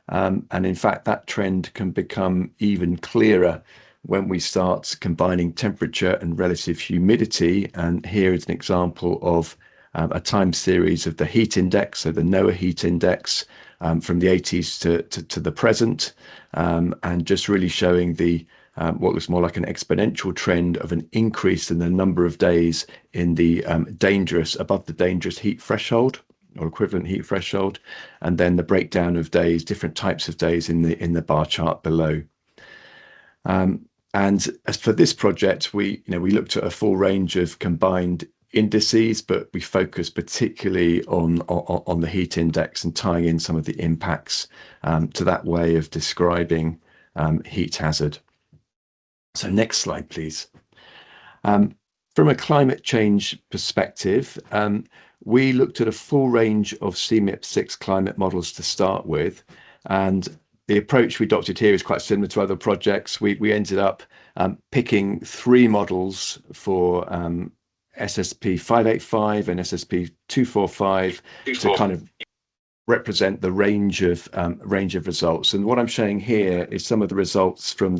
And in fact, that trend can become even clearer when we start combining temperature and relative humidity. And here is an example of a time series of the heat index, so the NOAA heat index from the 80s to the present, and just really showing the what looks more like an exponential trend of an increase in the number of days in the above the dangerous heat threshold or equivalent heat threshold, and then the breakdown of days, different types of days in the bar chart below. And as for this project, we looked at a full range of combined indices, but we focused particularly on the heat index and tying in some of the impacts to that way of describing heat hazard. So next slide, please. From a climate change perspective, we looked at a full range of CMIP6 climate models to start with, and the approach we adopted here is quite similar to other projects. We ended up picking 3 models for SSP 585 and SSP 245 to kind of represent the range of results. And what I'm showing here is some of the results from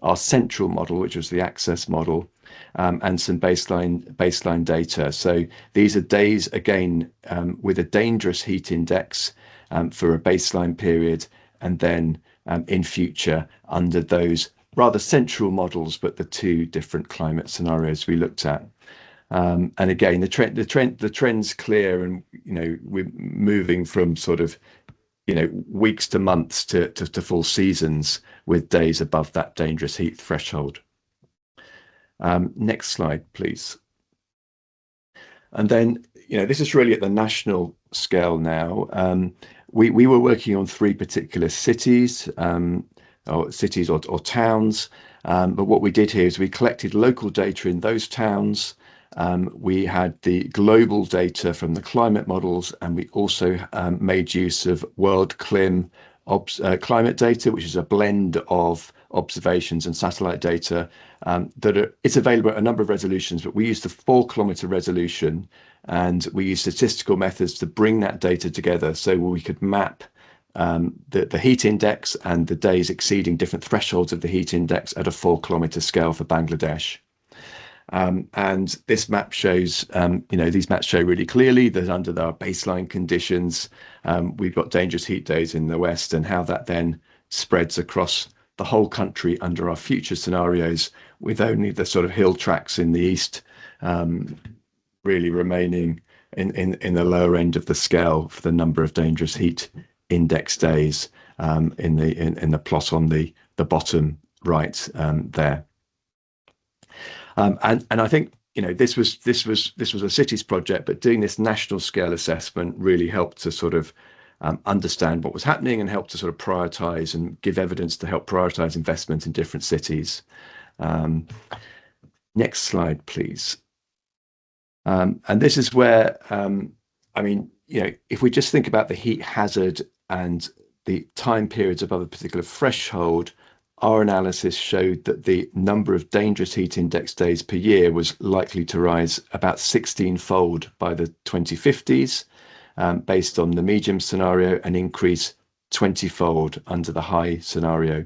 our central model, which was the access model, and some baseline data. So these are days again with a dangerous heat index for a baseline period, and then in future under those rather central models, but the 2 different climate scenarios we looked at. And again, the trend's clear, and we're moving from sort of weeks to months to full seasons with days above that dangerous heat threshold. Next slide, please. And then this is really at the national scale now. We were working on 3 particular cities, or towns. But what we did here is we collected local data in those towns. We had the global data from the climate models, and we also made use of World Clim climate data, which is a blend of observations and satellite data it's available at a number of resolutions, but we used the 4-kilometer resolution, and we used statistical methods to bring that data together so we could map the heat index and the days exceeding different thresholds of the heat index at a 4-kilometer scale for Bangladesh. And this map shows, these maps show really clearly that under our baseline conditions, we've got dangerous heat days in the west, and how that then spreads across the whole country under our future scenarios, with only the sort of hill tracks in the east really remaining in the lower end of the scale for the number of dangerous heat index days in the plot on the bottom right there. And I think this was a cities project, but doing this national scale assessment really helped to sort of understand what was happening and help to sort of prioritize and give evidence to help prioritize investment in different cities. Next slide, please. And this is where, if we just think about the heat hazard and the time periods above a particular threshold, our analysis showed that the number of dangerous heat index days per year was likely to rise about 16-fold by the 2050s. Based on the medium scenario, and increase 20-fold under the high scenario.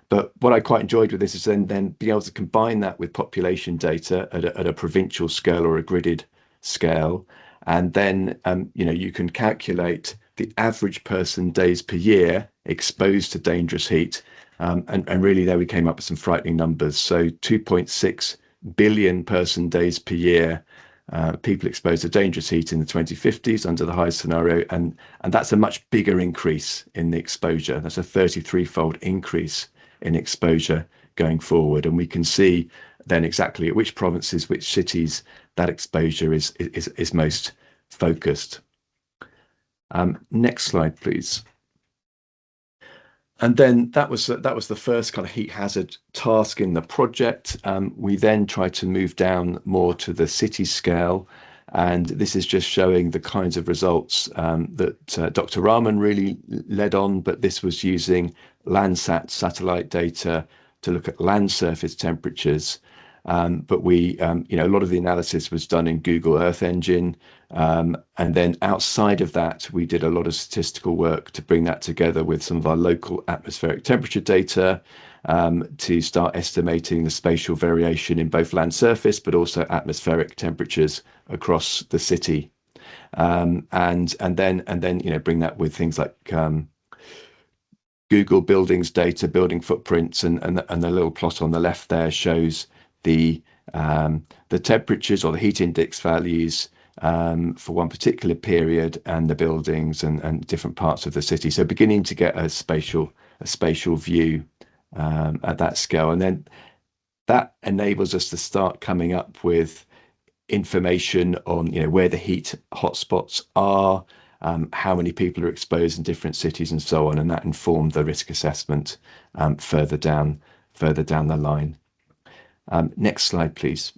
But what I quite enjoyed with this is then being able to combine that with population data at a provincial scale or a gridded scale, and then you can calculate the average person days per year exposed to dangerous heat, and really there we came up with some frightening numbers. So 2.6 billion person days per year. People exposed to dangerous heat in the 2050s under the high scenario, and that's a much bigger increase in the exposure. That's a 33-fold increase in exposure going forward, and we can see then exactly at which provinces, which cities that exposure is most focused. Next slide, please. And then that was the first kind of heat hazard task in the project. We then tried to move down more to the city scale, and this is just showing the kinds of results that Dr. Rahman really led on, but this was using Landsat satellite data to look at land surface temperatures. But we, a lot of the analysis was done in Google Earth Engine. And then outside of that, we did a lot of statistical work to bring that together with some of our local atmospheric temperature data, to start estimating the spatial variation in both land surface, but also atmospheric temperatures across the city. And then bring that with things like Google buildings data, building footprints, and the little plot on the left there shows the temperatures or the heat index values for one particular period, and the buildings and different parts of the city. So beginning to get a spatial view at that scale, and then that enables us to start coming up with information on where the heat hotspots are, how many people are exposed in different cities, and so on, and that informed the risk assessment further down the line. Next slide, please.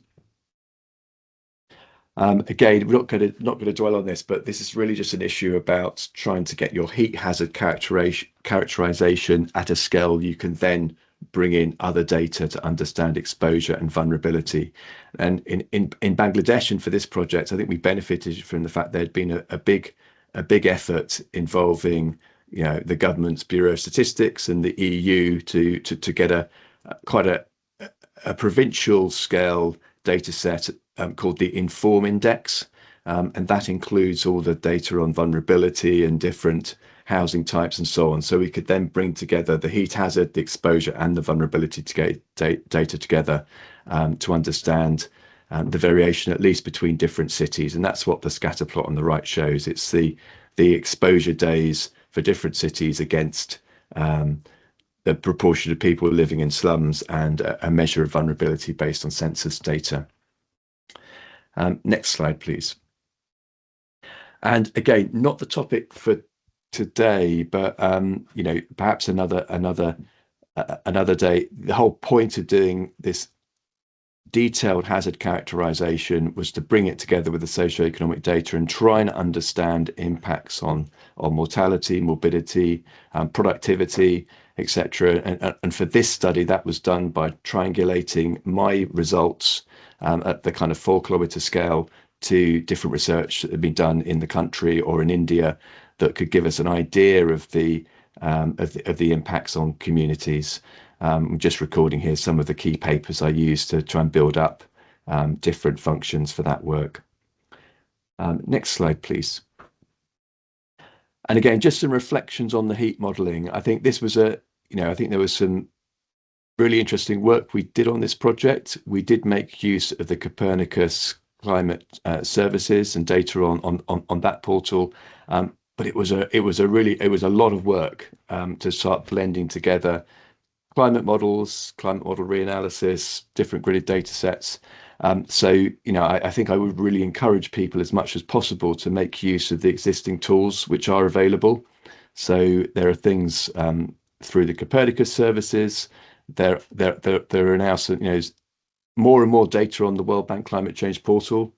Again, we're not going to dwell on this, but this is really just an issue about trying to get your heat hazard characterization at a scale you can then bring in other data to understand exposure and vulnerability. And in Bangladesh, and for this project, I think we benefited from the fact there'd been a big effort involving the government's Bureau of Statistics and the EU to get quite a provincial scale data set called the Inform Index, and that includes all the data on vulnerability and different housing types and so on. So we could then bring together the heat hazard, the exposure, and the vulnerability data together to understand the variation, at least between different cities. And that's what the scatter plot on the right shows. It's the exposure days for different cities against the proportion of people living in slums, and a measure of vulnerability based on census data. Next slide, please. And again, not the topic for today, but perhaps another day. The whole point of doing this detailed hazard characterization was to bring it together with the socioeconomic data and try and understand impacts on mortality, morbidity, productivity, etc. And for this study, that was done by triangulating my results at the kind of 4-kilometer scale to different research that had been done in the country or in India that could give us an idea of the impacts on communities. I'm just recording here some of the key papers I used to try and build up different functions for that work. Next slide, please. And again, just some reflections on the heat modelling. I think this was I think there was some really interesting work we did on this project. We did make use of the Copernicus climate services and data on that portal. But it was a lot of work to start blending together climate model reanalysis, different gridded data sets. So I think I would really encourage people as much as possible to make use of the existing tools which are available. So there are things through the Copernicus services. There are now some, more and more data on the World Bank Climate Change portal,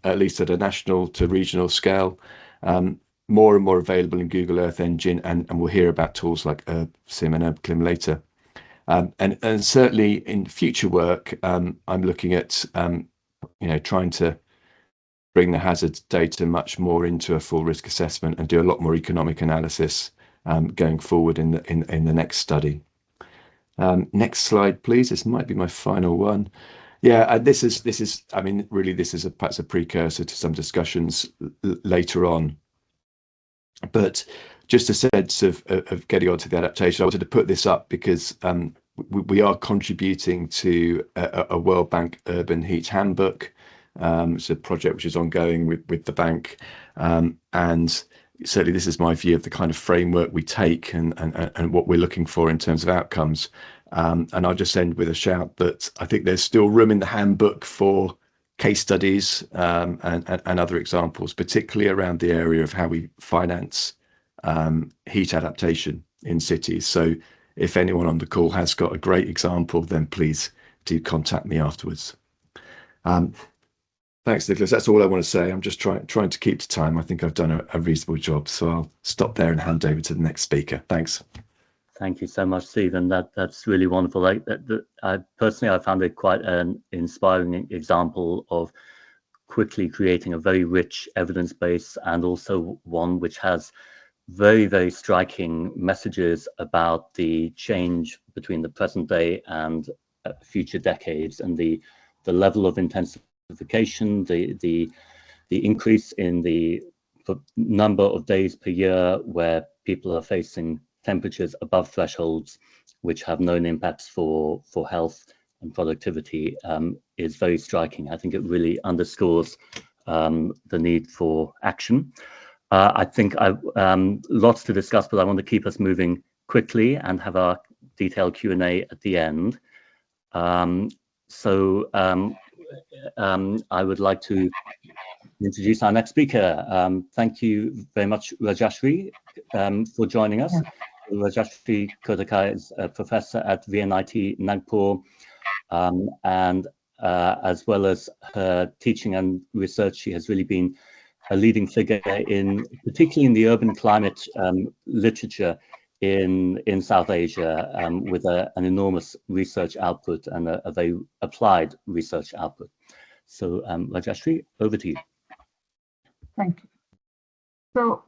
at least at a national to regional scale. More and more available in Google Earth Engine, and we'll hear about tools like URBSIM and URBClim later. And certainly in future work, I'm looking at trying to bring the hazard data much more into a full risk assessment and do a lot more economic analysis going forward in the next study. Next slide, please. This might be my final one. Yeah, this is. I mean, really, this is perhaps a precursor to some discussions later on. But just a sense of getting onto the adaptation, I wanted to put this up because we are contributing to a World Bank Urban Heat Handbook. It's a project which is ongoing with the bank, and certainly this is my view of the kind of framework we take and what we're looking for in terms of outcomes. And I'll just end with a shout that I think there's still room in the handbook for case studies and other examples, particularly around the area of how we finance heat adaptation in cities. So if anyone on the call has got a great example, then please do contact me afterwards. Thanks, Nicholas. That's all I want to say. I'm just trying to keep to time. I think I've done a reasonable job. So I'll stop there and hand over to the next speaker. Thanks. Thank you so much, Stephen. That's really wonderful. I personally, I found it quite an inspiring example of quickly creating a very rich evidence base, and also one which has very, very striking messages about the change between the present day and future decades, and the level of intensification, the increase in the number of days per year where people are facing temperatures above thresholds, which have known impacts for health and productivity, is very striking. I think it really underscores the need for action. I think lots to discuss, but I want to keep us moving quickly and have our detailed Q&A at the end. I would like to introduce our next speaker. Thank you very much, Rajashri, for joining us. Yeah. Rajashri Kodakai is a professor at VNIT Nagpur, and as well as her teaching and research, she has really been a leading figure in, particularly in the urban climate literature in South Asia, with an enormous research output and a very applied research output. So Rajashri, over to you. Thank you. So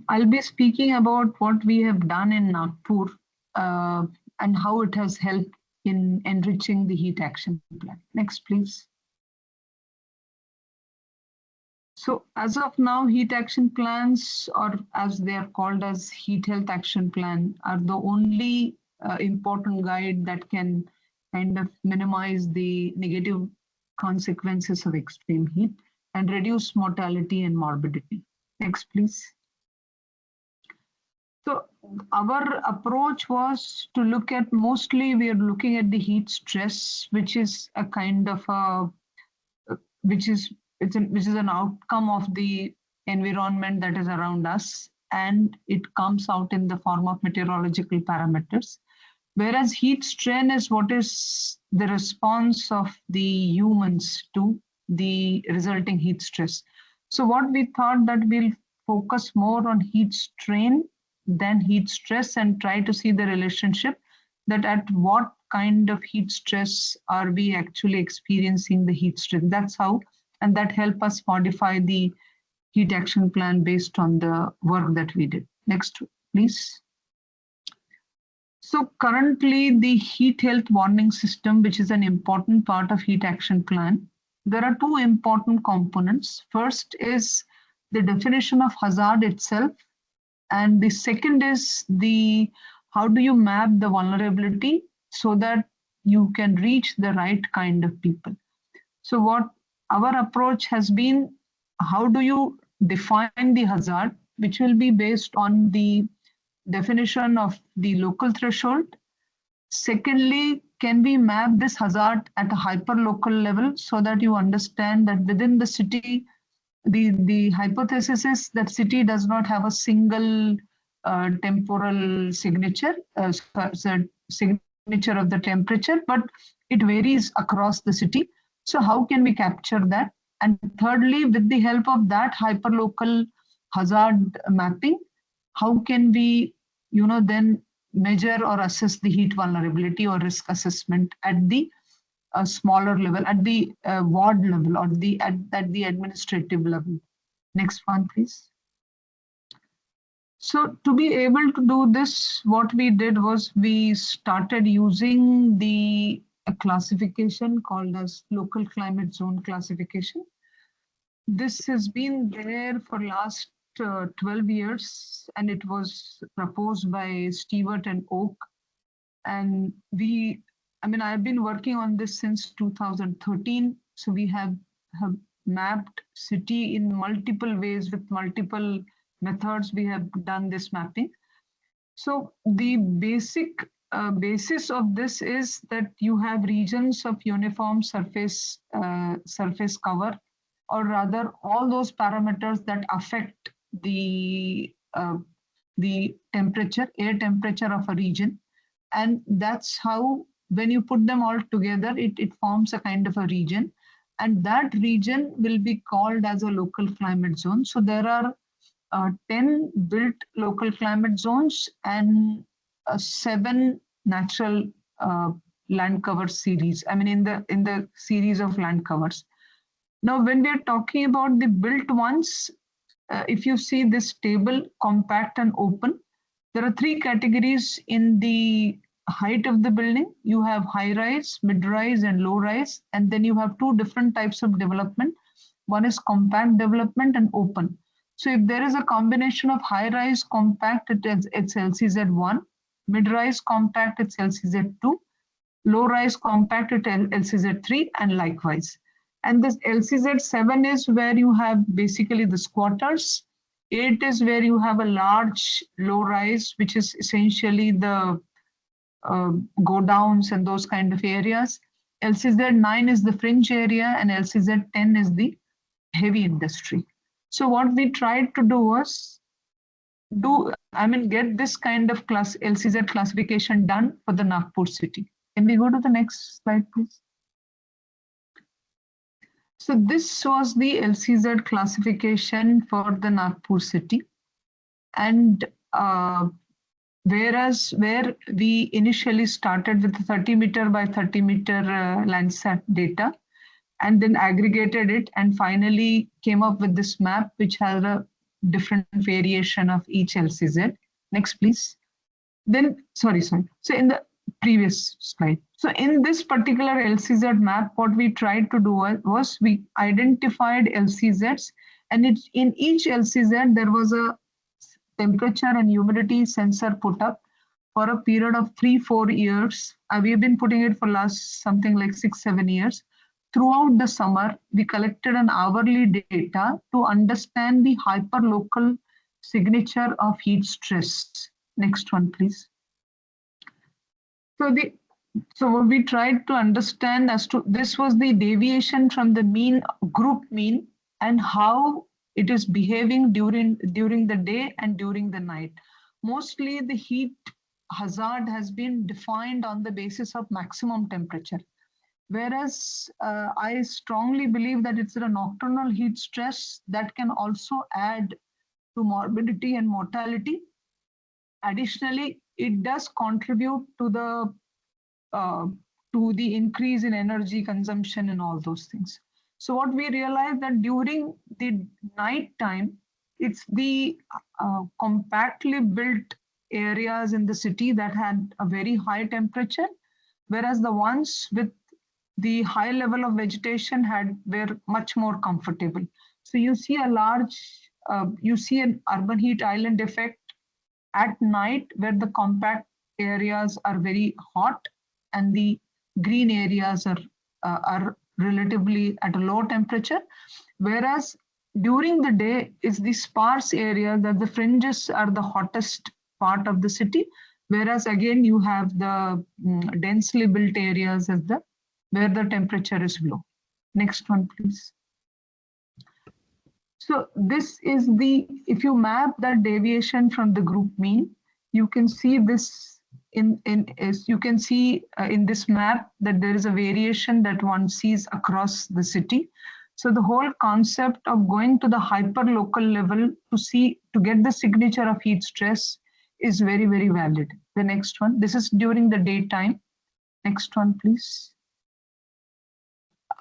I'll be speaking about what we have done in Nagpur and how it has helped in enriching the heat action plan. Next, please. So as of now, heat action plans, or as they are called as heat health action plan, are the only important guide that can kind of minimize the negative consequences of extreme heat and reduce mortality and morbidity. Next, please. So our approach was to look at, mostly we are looking at the heat stress, which is a kind of a, which is an outcome of the environment that is around us, and it comes out in the form of meteorological parameters. Whereas heat strain is what is the response of the humans to the resulting heat stress. So what we thought that we'll focus more on heat strain than heat stress and try to see the relationship that at what kind of heat stress are we actually experiencing the heat strain. That's how, and that helped us modify the heat action plan based on the work that we did. Next, please. So currently the heat health warning system, which is an important part of heat action plan, there are two important components. First is the definition of hazard itself. And the second is the how do you map the vulnerability so that you can reach the right kind of people. So what our approach has been, how do you define the hazard, which will be based on the definition of the local threshold. Secondly, can we map this hazard at a hyperlocal level so that you understand that within the city, the hypothesis is that city does not have a single temporal signature, signature of the temperature, but it varies across the city. So how can we capture that? And thirdly, with the help of that hyperlocal hazard mapping, how can we, then measure or assess the heat vulnerability or risk assessment at the smaller level, at the ward level, or at the administrative level. Next one, please. So to be able to do this, what we did was we started using the classification called as local climate zone classification. This has been there for last 12 years, and it was proposed by Stewart and Oak. And I've been working on this since 2013. So we have mapped city in multiple ways with multiple methods. We have done this mapping. So the basic basis of this is that you have regions of uniform surface cover, or rather all those parameters that affect the temperature, air temperature of a region. And that's how, when you put them all together, it forms a kind of a region. And that region will be called as a local climate zone. So there are 10 built local climate zones, and 7 natural land cover series. I mean, in the series of land covers. Now, when we are talking about the built ones, if you see this table, compact and open, there are 3 categories in the height of the building. You have high rise, mid rise, and low rise, and then you have 2 different types of development. One is compact development and open. So if there is a combination of high rise compact, it's LCZ1, mid rise compact, it's LCZ2, low rise compact, it's LCZ3, and likewise. And this LCZ7 is where you have basically the squatters. 8 is where you have a large low rise, which is essentially the go downs and those kind of areas. LCZ9 is the fringe area, and LCZ10 is the heavy industry. So what we tried to do was get this kind of LCZ classification done for the Nagpur city. Can we go to the next slide, please? So this was the LCZ classification for the Nagpur city. And whereas where we initially started with 30 meter by 30 meter Landsat data, and then aggregated it and finally came up with this map, which has a different variation of each LCZ. Next, please. Then, sorry. So in the previous slide. So in this particular LCZ map, what we tried to do was we identified LCZs, and in each LCZ, there was a temperature and humidity sensor put up for a period of 3-4 years. We have been putting it for last something like 6-7 years. Throughout the summer, we collected an hourly data to understand the hyperlocal signature of heat stress. Next one, please. So what we tried to understand as to this was the deviation from the mean, group mean, and how it is behaving during the day and during the night. Mostly the heat hazard has been defined on the basis of maximum temperature. Whereas I strongly believe that it's a nocturnal heat stress that can also add to morbidity and mortality. Additionally, it does contribute to the increase in energy consumption and all those things. So what we realized that during the night time, it's the compactly built areas in the city that had a very high temperature, whereas the ones with the high level of vegetation were much more comfortable. So you see you see an urban heat island effect at night, where the compact areas are very hot and the green areas are relatively at a low temperature, whereas during the day is the sparse area that the fringes are the hottest part of the city, whereas again you have the densely built areas as where the temperature is low. Next one, please. So this is if you map that deviation from the group mean, you can see this in this map that there is a variation that one sees across the city. So the whole concept of going to the hyperlocal level to get the signature of heat stress is very, very valid. The next one, this is during the daytime. Next one, please.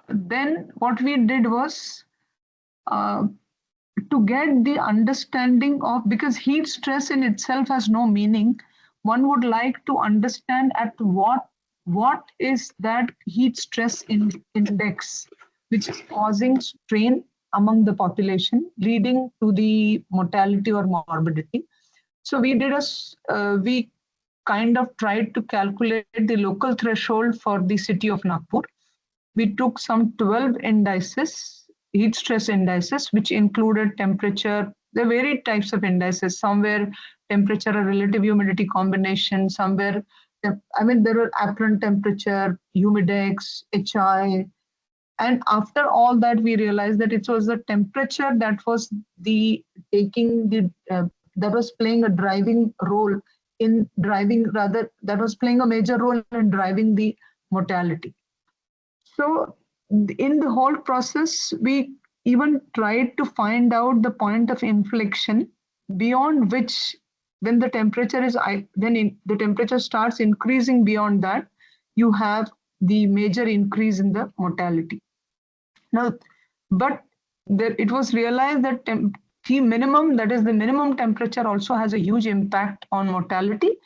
Then what we did was to get the understanding of, because heat stress in itself has no meaning, one would like to understand at what is that heat stress index which is causing strain among the population, leading to the mortality or morbidity. So we kind of tried to calculate the local threshold for the city of Nagpur. We took some 12 indices, heat stress indices, which included temperature. There are varied types of indices. Somewhere temperature or relative humidity combination, somewhere, there are apparent temperature, humidex, HI. And after all that, we realized that it was the temperature that was that was playing a driving role in driving, rather, that was playing a major role in driving the mortality. So in the whole process, we even tried to find out the point of inflection beyond which when the temperature is the temperature starts increasing beyond that, you have the major increase in the mortality. Now, but it was realized that T minimum, that is the minimum temperature, also has a huge impact on mortality.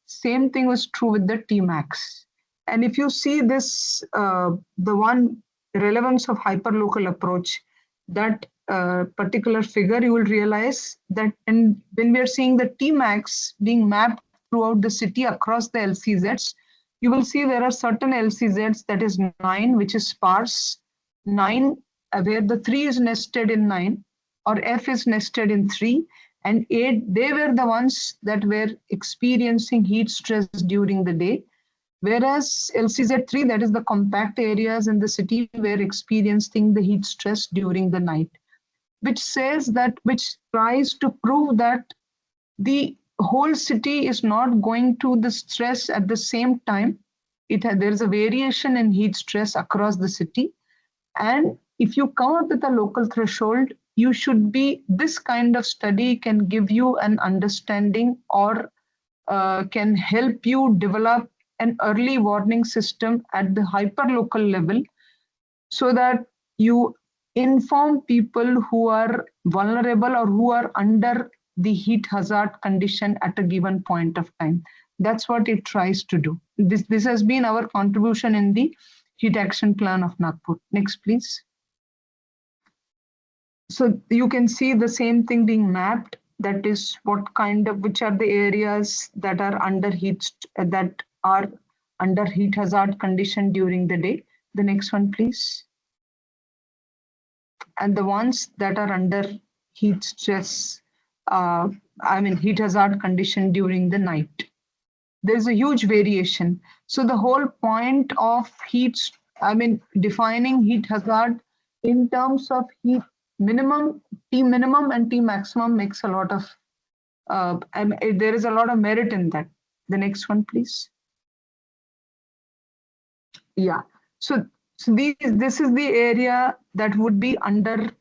Same thing was true with the T max. And if you see this, the one relevance of hyperlocal approach, that particular figure, you will realize that when we are seeing the T max being mapped throughout the city across the LCZs, you will see there are certain LCZs, that is 9, which is sparse, 9 where the 3 is nested in 9, or F is nested in 3, and 8, they were the ones that were experiencing heat stress during the day, whereas LCZ3, that is the compact areas in the city, were experiencing the heat stress during the night, which tries to prove that the whole city is not going to the stress at the same time. There is a variation in heat stress across the city. And if you come up with a local threshold, this kind of study can give you an understanding, or can help you develop an early warning system at the hyperlocal level, so that you inform people who are vulnerable or who are under the heat hazard condition at a given point of time. That's what it tries to do. This has been our contribution in the heat action plan of Nagpur. Next, please. So you can see the same thing being mapped. That is which are the areas that are under heat hazard condition during the day. The next one, please. And the ones that are under heat stress, heat hazard condition during the night. There's a huge variation. So the whole point of defining heat hazard in terms of heat minimum, T minimum and T maximum makes a lot of, there is a lot of merit in that. The next one, please. Yeah. So this is the area that would be under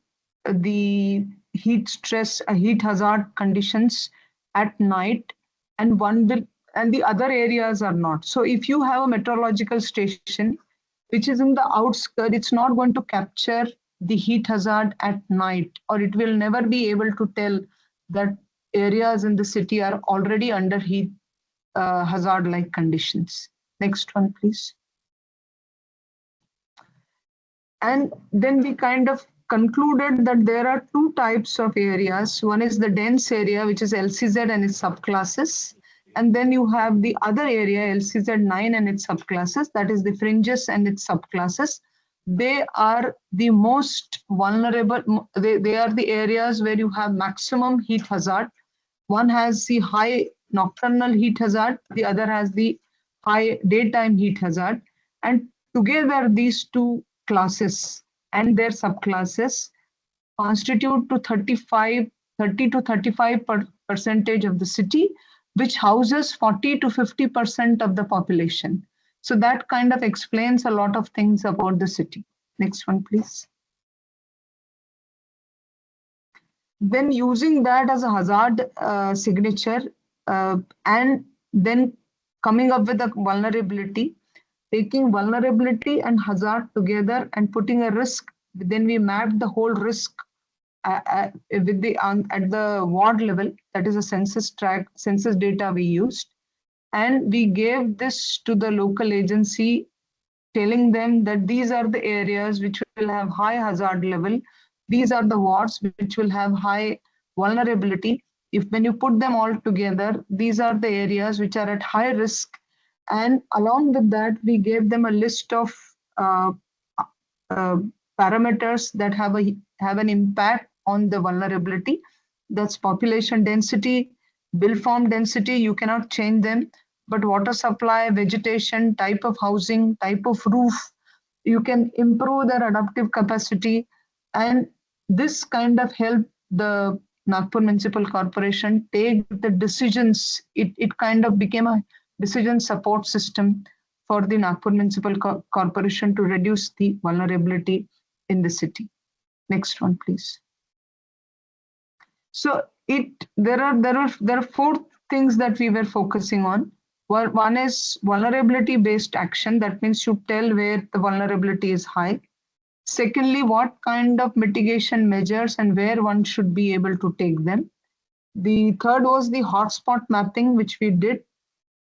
the heat stress, heat hazard conditions at night, and the other areas are not. So if you have a meteorological station which is in the outskirts, it's not going to capture the heat hazard at night, or it will never be able to tell that areas in the city are already under heat hazard-like conditions. Next one, please. And then we kind of concluded that there are two types of areas. One is the dense area, which is LCZ and its subclasses. And then you have the other area, LCZ9 and its subclasses, that is the fringes and its subclasses. They are the most vulnerable. They are the areas where you have maximum heat hazard. One has the high nocturnal heat hazard, the other has the high daytime heat hazard. And together, these two classes and their subclasses constitute to 30 to 35% of the city, which houses 40 to 50% of the population. So that kind of explains a lot of things about the city. Next one, please. Then using that as a hazard signature, and then coming up with a vulnerability, taking vulnerability and hazard together and putting a risk, then we mapped the whole risk at the ward level. That is a census data we used, and we gave this to the local agency, telling them that these are the areas which will have high hazard level. These are the wards which will have high vulnerability. When you put them all together, these are the areas which are at high risk. And along with that, we gave them a list of parameters that have an impact on the vulnerability. That's population density, bill form density, you cannot change them, but water supply, vegetation, type of housing, type of roof, you can improve their adaptive capacity. And this kind of helped the Nagpur Municipal Corporation take the decisions. It kind of became a decision support system for the Nagpur Municipal Corporation to reduce the vulnerability in the city. Next one, please. So there are things that we were focusing on. One is vulnerability-based action. That means you tell where the vulnerability is high. Secondly, what kind of mitigation measures and where one should be able to take them. The third was the hotspot mapping, which we did.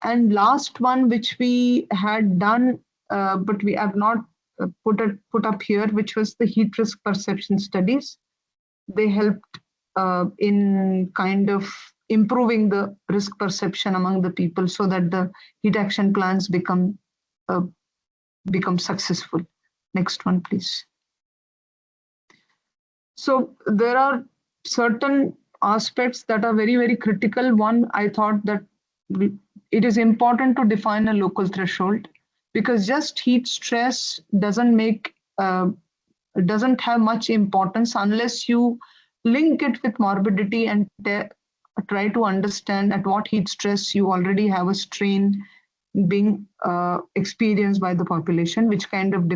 And last one, which we had done, but we have not put up here, which was the heat risk perception studies. They helped in kind of improving the risk perception among the people so that the heat action plans become successful. Next one, please. So there are certain aspects that are very, very critical. One, I thought that it is important to define a local threshold, because just heat stress doesn't have much importance unless you link it with morbidity and try to understand at what heat stress you already have a strain being experienced by the population, which kind of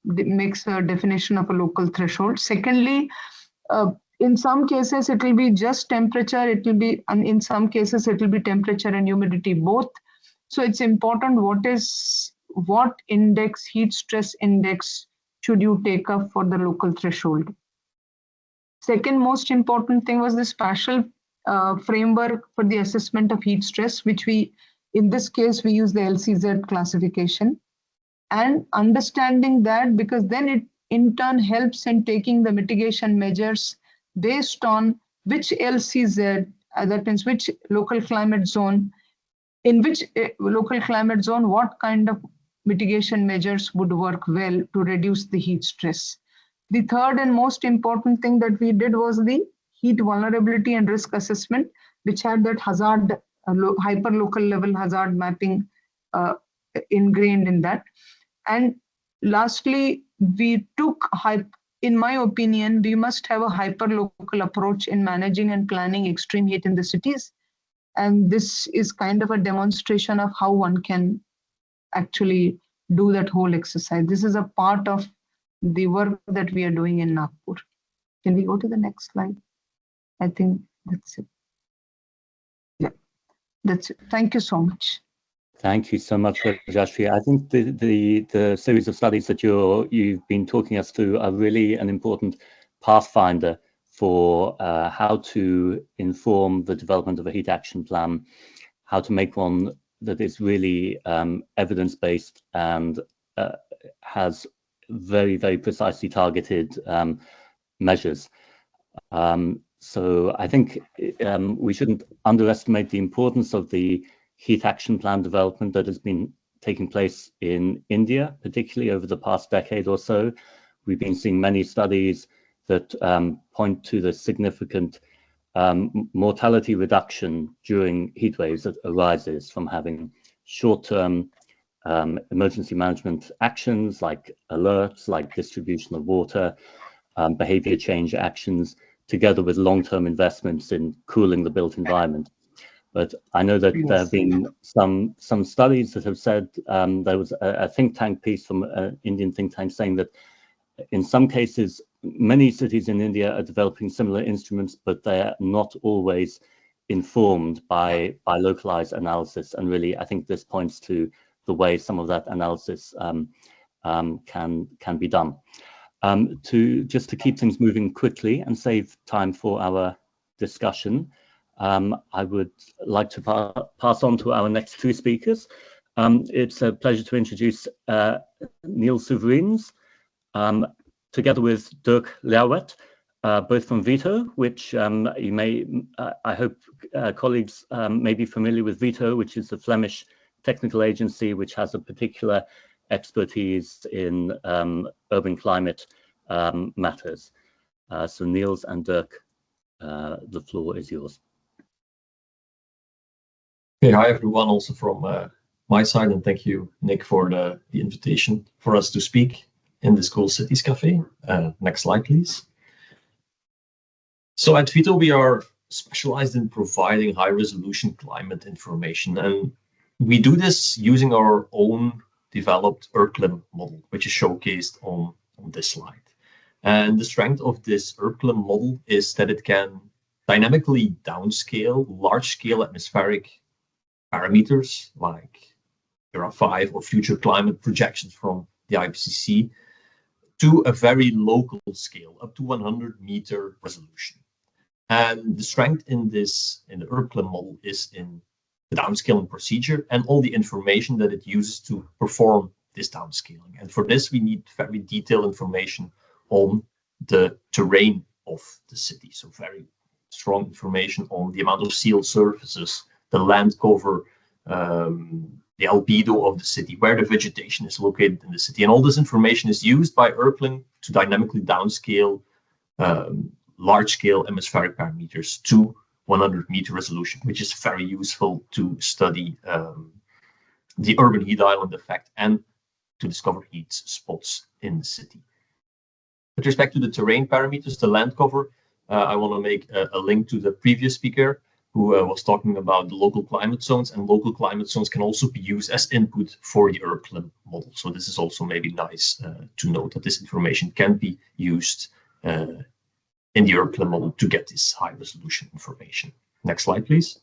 makes a definition of a local threshold. Secondly, in some cases it will be just temperature, and in some cases it will be temperature and humidity both. So it's important what index, heat stress index, should you take up for the local threshold. Second most important thing was the spatial framework for the assessment of heat stress, which in this case we use the LCZ classification, and understanding that, because then it in turn helps in taking the mitigation measures based on which LCZ, that means which local climate zone, in which local climate zone, what kind of mitigation measures would work well to reduce the heat stress. The third and most important thing that we did was the heat vulnerability and risk assessment, which had that hazard, hyperlocal level hazard mapping ingrained in that. And lastly, we took, in my opinion, we must have a hyperlocal approach in managing and planning extreme heat in the cities. And this is kind of a demonstration of how one can actually do that whole exercise. This is a part of the work that we are doing in Nagpur. Can we go to the next slide? I think that's it. Yeah, that's it. Thank you so much. Thank you so much, Rajashri. I think the series of studies that you've been talking us through are really an important pathfinder for how to inform the development of a heat action plan, how to make one that is really evidence-based and has very, very precisely targeted measures. So I think we shouldn't underestimate the importance of the heat action plan development that has been taking place in India, particularly over the past decade or so. We've been seeing many studies that point to the significant mortality reduction during heat waves that arises from having short-term emergency management actions like alerts, like distribution of water, behavior change actions, together with long-term investments in cooling the built environment. But I know that there have been some studies that have said, there was a think tank piece from an Indian think tank saying that in some cases, many cities in India are developing similar instruments, but they're not always informed by localized analysis. And really, I think this points to the way some of that analysis can be done. Just to keep things moving quickly and save time for our discussion, I would like to pass on to our next two speakers. It's a pleasure to introduce Niels Soevereens, together with Dirk Leeuwet, both from VITO, which you may, I hope colleagues may be familiar with VITO, which is the Flemish technical agency which has a particular expertise in urban climate matters. So Niels and Dirk, the floor is yours. Okay, hi everyone, also from my side, and thank you, Nick, for the invitation for us to speak in this Cool Cities Café. Next slide, please. So at VITO, we are specialized in providing high-resolution climate information, and we do this using our own developed ERCLIM model, which is showcased on this slide. And the strength of this ERCLIM model is that it can dynamically downscale large-scale atmospheric parameters like ERA5 or future climate projections from the IPCC to a very local scale, up to 100-meter resolution. And the strength in the ERCLIM model is in the downscaling procedure and all the information that it uses to perform this downscaling. And for this, we need very detailed information on the terrain of the city. So very strong information on the amount of sealed surfaces, the land cover, the albedo of the city, where the vegetation is located in the city. And all this information is used by ERCLIM to dynamically downscale large-scale atmospheric parameters to 100-meter resolution, which is very useful to study the urban heat island effect and to discover heat spots in the city. With respect to the terrain parameters, the land cover, I want to make a link to the previous speaker who was talking about the local climate zones, and local climate zones can also be used as input for the ERCLIM model. So this is also maybe nice to note that this information can be used in the ERCLIM model to get this high resolution information. Next slide, please.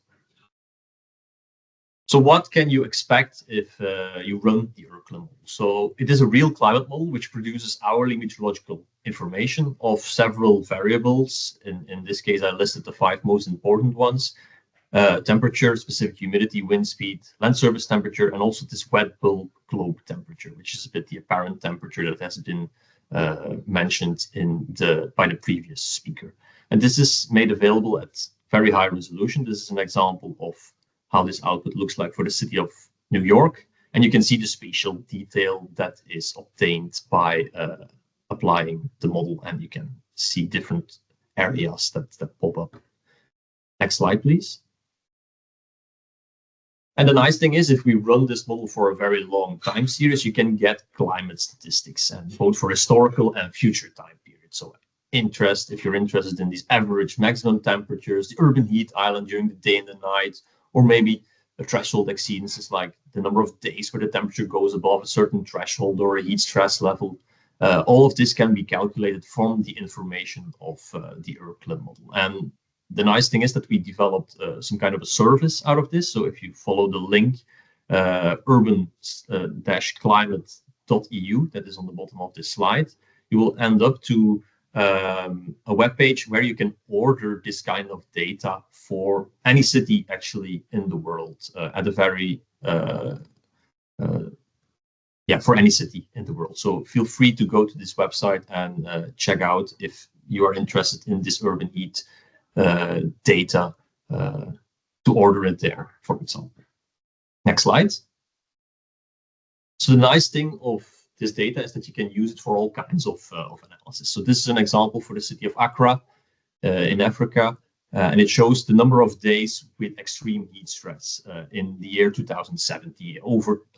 So what can you expect if you run the ERCLIM model? So it is a real climate model which produces hourly meteorological information of several variables. In this case, I listed the 5 most important ones: temperature, specific humidity, wind speed, land surface temperature, and also this wet bulb globe temperature, which is a bit the apparent temperature that has been mentioned by the previous speaker. And this is made available at very high resolution. This is an example of how this output looks like for the city of New York. And you can see the spatial detail that is obtained by applying the model, and you can see different areas that pop up. Next slide, please. And the nice thing is, if we run this model for a very long time series, you can get climate statistics, and both for historical and future time periods. So if you're interested in these average maximum temperatures, the urban heat island during the day and the night, or maybe a threshold exceedances like the number of days where the temperature goes above a certain threshold or a heat stress level, all of this can be calculated from the information of the ERCLIM model. And the nice thing is that we developed some kind of a service out of this. So if you follow the link urban-climate.eu that is on the bottom of this slide, you will end up to a web page where you can order this kind of data for any city actually in the world at a very for any city in the world. So feel free to go to this website and check out if you are interested in this urban heat data to order it there, for example. Next slide. So the nice thing of this data is that you can use it for all kinds of analysis. So this is an example for the city of Accra in Africa, and it shows the number of days with extreme heat stress in the year 2070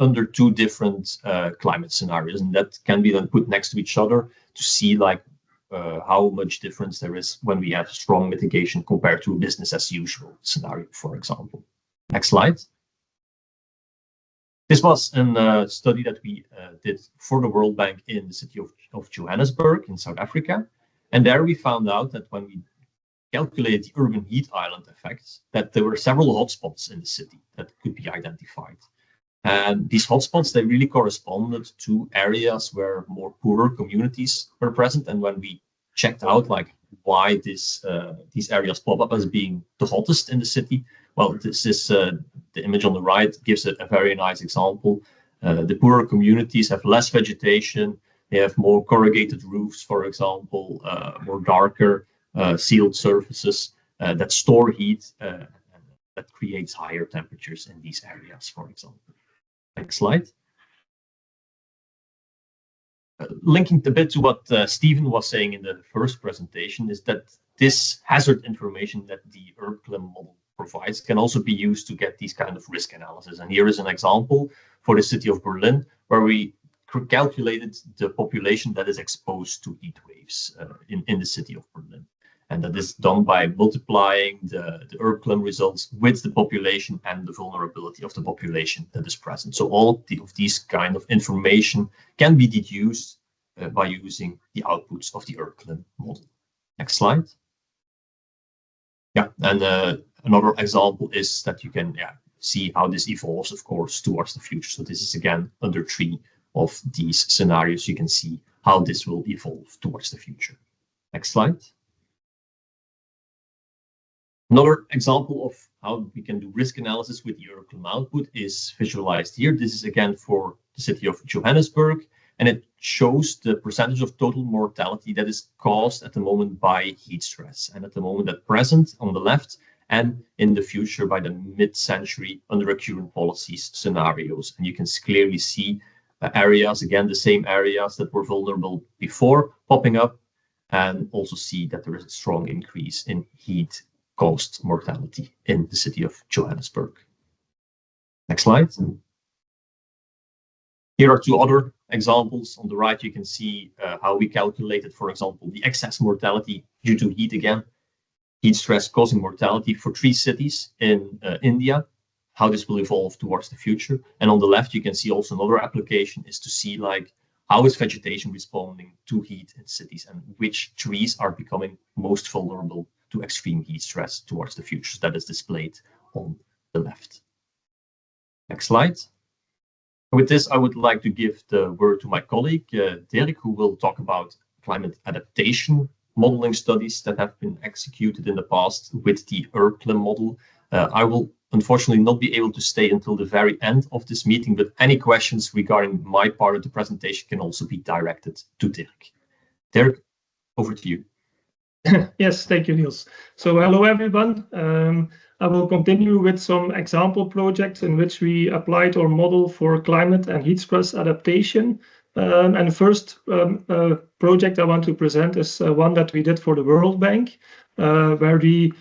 under 2 different climate scenarios, and that can be then put next to each other to see like how much difference there is when we have strong mitigation compared to a business as usual scenario, for example. Next slide. This was a study that we did for the World Bank in the city of Johannesburg in South Africa. And there we found out that when we calculated the urban heat island effects, that there were several hotspots in the city that could be identified. And these hotspots, they really corresponded to areas where more poorer communities were present. And when we checked out like why these areas pop up as being the hottest in the city, well, this is the image on the right gives a very nice example. The poorer communities have less vegetation. They have more corrugated roofs, for example, more darker sealed surfaces that store heat that creates higher temperatures in these areas, for example. Next slide. Linking a bit to what Stephen was saying in the first presentation is that this hazard information that the ERCLIM model provides can also be used to get these kind of risk analysis. And here is an example for the city of Berlin, where we calculated the population that is exposed to heat waves in the city of Berlin. And that is done by multiplying the ERCLIM results with the population and the vulnerability of the population that is present. So all of these kind of information can be deduced by using the outputs of the ERCLIM model. Next slide. Yeah, and another example is that you can see how this evolves, of course, towards the future. So this is again under 3 of these scenarios. You can see how this will evolve towards the future. Next slide. Another example of how we can do risk analysis with the Euroclim output is visualized here. This is again for the city of Johannesburg, and it shows the percentage of total mortality that is caused at the moment by heat stress, and at the moment at present on the left, and in the future by the mid-century under current policies scenarios. And you can clearly see areas, again, the same areas that were vulnerable before popping up, and also see that there is a strong increase in heat caused mortality in the city of Johannesburg. Next slide. Here are 2 other examples. On the right, you can see how we calculated, for example, the excess mortality due to heat again, heat stress causing mortality for 3 cities in India, how this will evolve towards the future. And on the left, you can see also another application is to see like how is vegetation responding to heat in cities and which trees are becoming most vulnerable to extreme heat stress towards the future. That is displayed on the left. Next slide. With this, I would like to give the word to my colleague, Dirk, who will talk about climate adaptation modeling studies that have been executed in the past with the Euroclim model. I will unfortunately not be able to stay until the very end of this meeting, but any questions regarding my part of the presentation can also be directed to Dirk. Dirk, over to you. Yes, thank you, Niels. So hello, everyone. I will continue with some example projects in which we applied our model for climate and heat stress adaptation. And the first project I want to present is one that we did for the World Bank, where we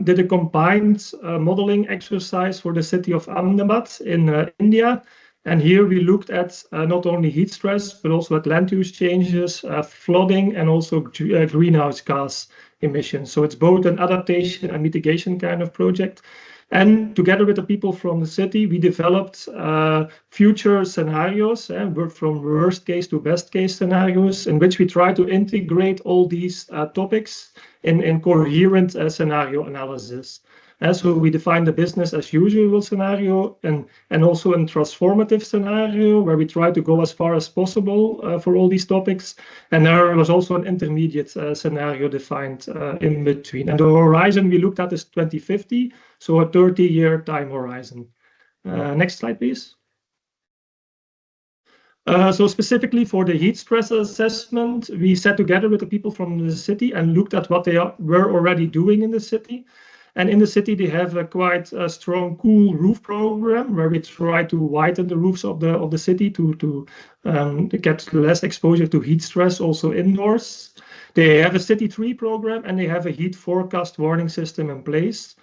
did a combined modeling exercise for the city of Ahmedabad in India. And here we looked at not only heat stress, but also at land use changes, flooding, and also greenhouse gas emissions. So it's both an adaptation and mitigation kind of project. And together with the people from the city, we developed future scenarios, from worst case to best case scenarios, in which we try to integrate all these topics in coherent scenario analysis. So we define the business as usual scenario and also a transformative scenario where we try to go as far as possible for all these topics. And there was also an intermediate scenario defined in between. And the horizon we looked at is 2050, so a 30-year time horizon. Next slide, please. So specifically for the heat stress assessment, we sat together with the people from the city and looked at what they were already doing in the city. And in the city, they have a quite strong cool roof program where we try to widen the roofs of the city to get less exposure to heat stress also indoors. They have a city tree program and they have a heat forecast warning system in place.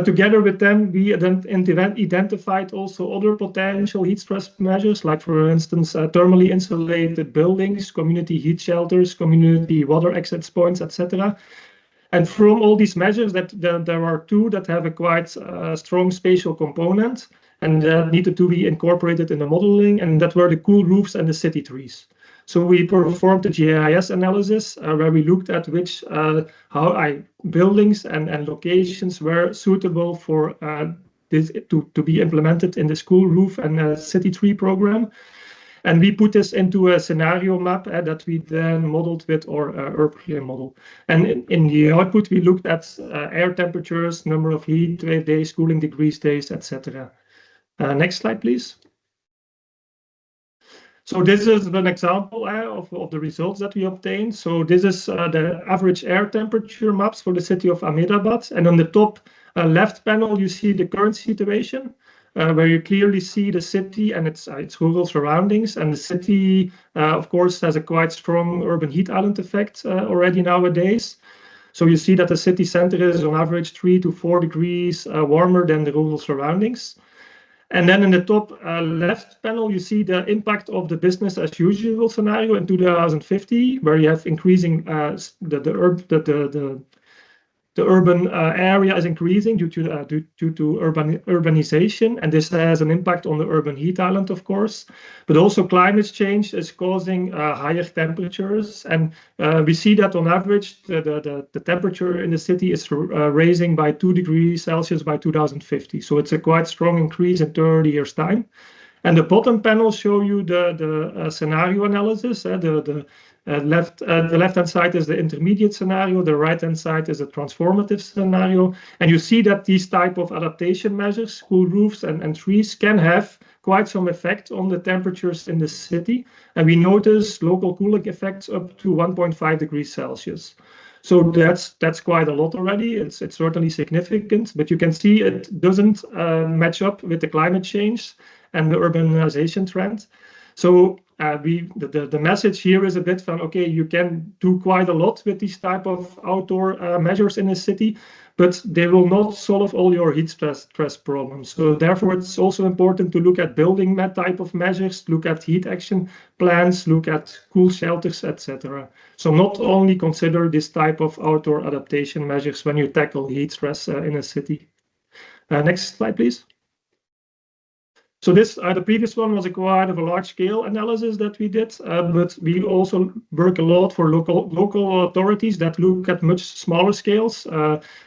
Together with them, we identified also other potential heat stress measures, like for instance, thermally insulated buildings, community heat shelters, community water exit points, etc. And from all these measures, there are 2 that have a quite strong spatial component and needed to be incorporated in the modeling, and that were the cool roofs and the city trees. So we performed a GIS analysis where we looked at which buildings and locations were suitable for this to be implemented in the school roof and city tree program. And we put this into a scenario map that we then modeled with our Euroclim model. And in the output, we looked at air temperatures, number of heat wave days, cooling degrees days, etc. Next slide, please. So this is an example of the results that we obtained. So this is the average air temperature maps for the city of Ahmedabad. And on the top left panel, you see the current situation. Where you clearly see the city and its rural surroundings. And the city, of course, has a quite strong urban heat island effect already nowadays. So you see that the city center is on average 3 to 4 degrees warmer than the rural surroundings. And then in the top left panel, you see the impact of the business as usual scenario in 2050, where you have increasing the urban area is increasing due to urbanization, and this has an impact on the urban heat island, of course. But also climate change is causing higher temperatures, and we see that on average the temperature in the city is raising by 2 degrees Celsius by 2050. So it's a quite strong increase in 30 years' time. And the bottom panels show you the scenario analysis. The left-hand side is the intermediate scenario. The right-hand side is a transformative scenario. And you see that these type of adaptation measures, cool roofs and trees, can have quite some effect on the temperatures in the city. And we notice local cooling effects up to 1.5 degrees Celsius. So that's quite a lot already. It's certainly significant, but you can see it doesn't match up with the climate change and the urbanization trend. So the message here is a bit from, okay, you can do quite a lot with these type of outdoor measures in a city, but they will not solve all your heat stress problems. So therefore, it's also important to look at building that type of measures, look at heat action plans, look at cool shelters, etc. So not only consider this type of outdoor adaptation measures when you tackle heat stress in a city. Next slide, please. So this, the previous one was quite of a large-scale analysis that we did, but we also work a lot for local authorities that look at much smaller scales,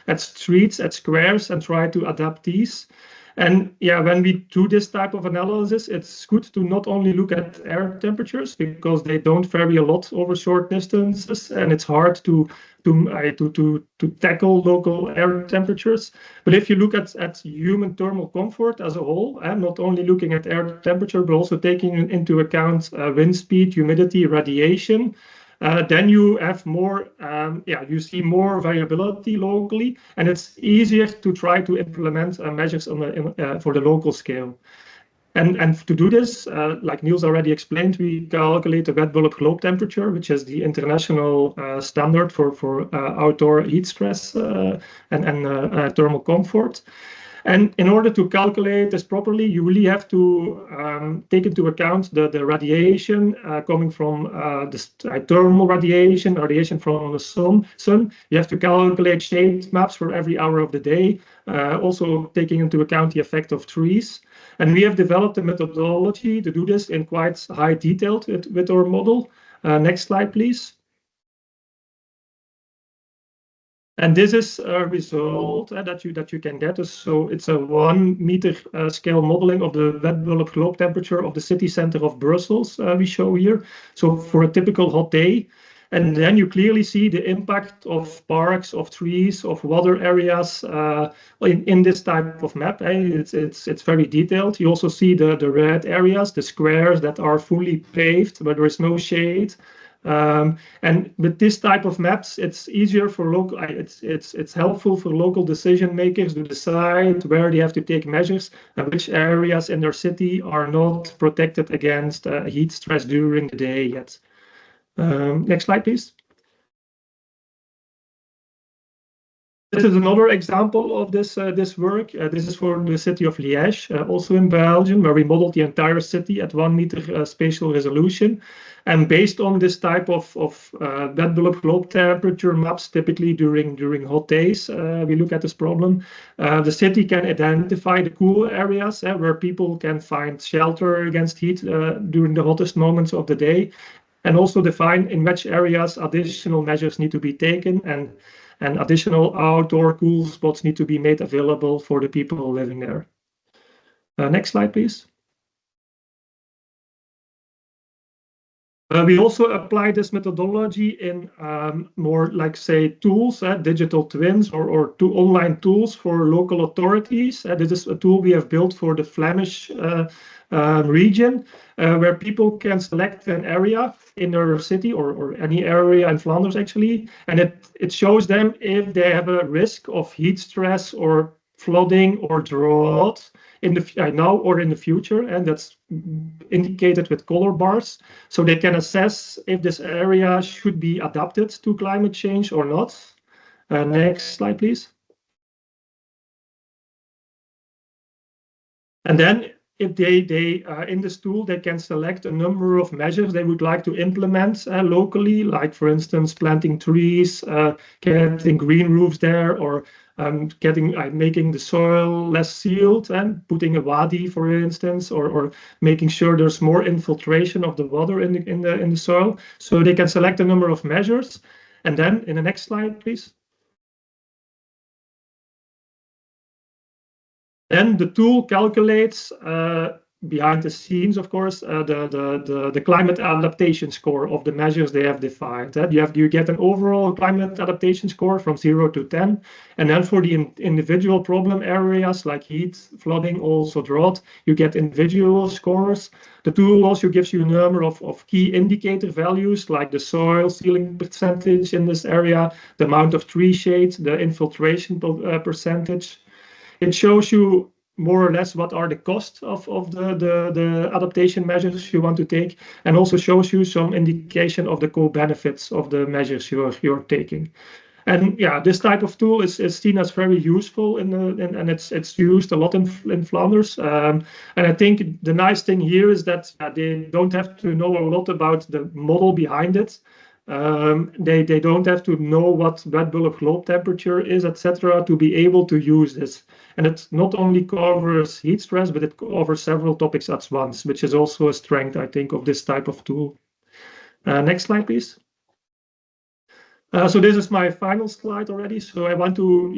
at streets, at squares, and try to adapt these. And yeah, when we do this type of analysis, it's good to not only look at air temperatures because they don't vary a lot over short distances, and it's hard to tackle local air temperatures. But if you look at human thermal comfort as a whole, and not only looking at air temperature, but also taking into account wind speed, humidity, radiation, then you have more, you see more variability locally, and it's easier to try to implement measures for the local scale. And to do this, like Niels already explained, we calculate the wet bulb globe temperature, which is the international standard for outdoor heat stress and thermal comfort. And in order to calculate this properly, you really have to take into account the radiation coming from the thermal radiation from the sun. You have to calculate shade maps for every hour of the day, also taking into account the effect of trees. And we have developed a methodology to do this in quite high detail with our model. Next slide, please. And this is a result that you can get. So it's a 1 meter scale modeling of the wet bulb globe temperature of the city center of Brussels we show here. So for a typical hot day. And then you clearly see the impact of parks, of trees, of water areas in this type of map. It's very detailed. You also see the red areas, the squares that are fully paved, where there is no shade. And with this type of maps, it's easier for local. It's helpful for local decision makers to decide where they have to take measures and which areas in their city are not protected against heat stress during the day yet. Next slide, please. This is another example of this work. This is for the city of Liège, also in Belgium, where we modeled the entire city at 1 meter spatial resolution. And based on this type of wet bulb globe temperature maps, typically during hot days, we look at this problem. The city can identify the cool areas where people can find shelter against heat during the hottest moments of the day, and also define in which areas additional measures need to be taken and additional outdoor cool spots need to be made available for the people living there. Next slide, please. We also apply this methodology in more like, say, tools, digital twins or online tools for local authorities. This is a tool we have built for the Flemish region, where people can select an area in their city or any area in Flanders, actually, and it shows them if they have a risk of heat stress or flooding or drought in the now or in the future, and that's indicated with color bars, so they can assess if this area should be adapted to climate change or not. Next slide, please. And then if they in this tool, they can select a number of measures they would like to implement locally, like for instance, planting trees, getting green roofs there, or making the soil less sealed and putting a wadi, for instance, or making sure there's more infiltration of the water in the soil. So they can select a number of measures. And then in the next slide, please. Then the tool calculates behind the scenes, of course, the climate adaptation score of the measures they have defined. You get an overall climate adaptation score from 0 to 10. And then for the individual problem areas like heat, flooding, also drought, you get individual scores. The tool also gives you a number of key indicator values like the soil sealing percentage in this area, the amount of tree shade, the infiltration percentage. It shows you more or less what are the costs of the adaptation measures you want to take, and also shows you some indication of the co-benefits of the measures you're taking. And yeah, this type of tool is seen as very useful and it's used a lot in Flanders. And I think the nice thing here is that they don't have to know a lot about the model behind it. They don't have to know what red bulb globe temperature is, etc., to be able to use this. And it not only covers heat stress, but it covers several topics at once, which is also a strength, I think, of this type of tool. Next slide, please. So this is my final slide already. So I want to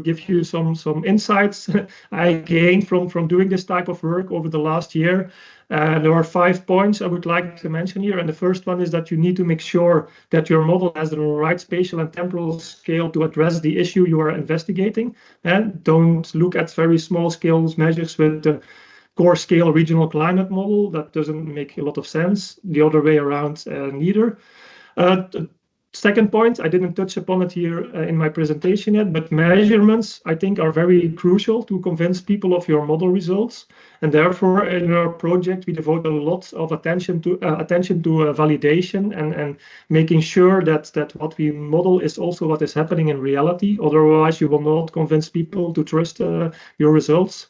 give you some insights I gained from doing this type of work over the last year. There are 5 points I would like to mention here. And the first one is that you need to make sure that your model has the right spatial and temporal scale to address the issue you are investigating. And don't look at very small scale measures with the core scale regional climate model. That doesn't make a lot of sense. The other way around, neither. Second point, I didn't touch upon it here in my presentation yet, but measurements, I think, are very crucial to convince people of your model results. And therefore, in our project, we devote a lot of attention to validation and making sure that what we model is also what is happening in reality. Otherwise, you will not convince people to trust your results.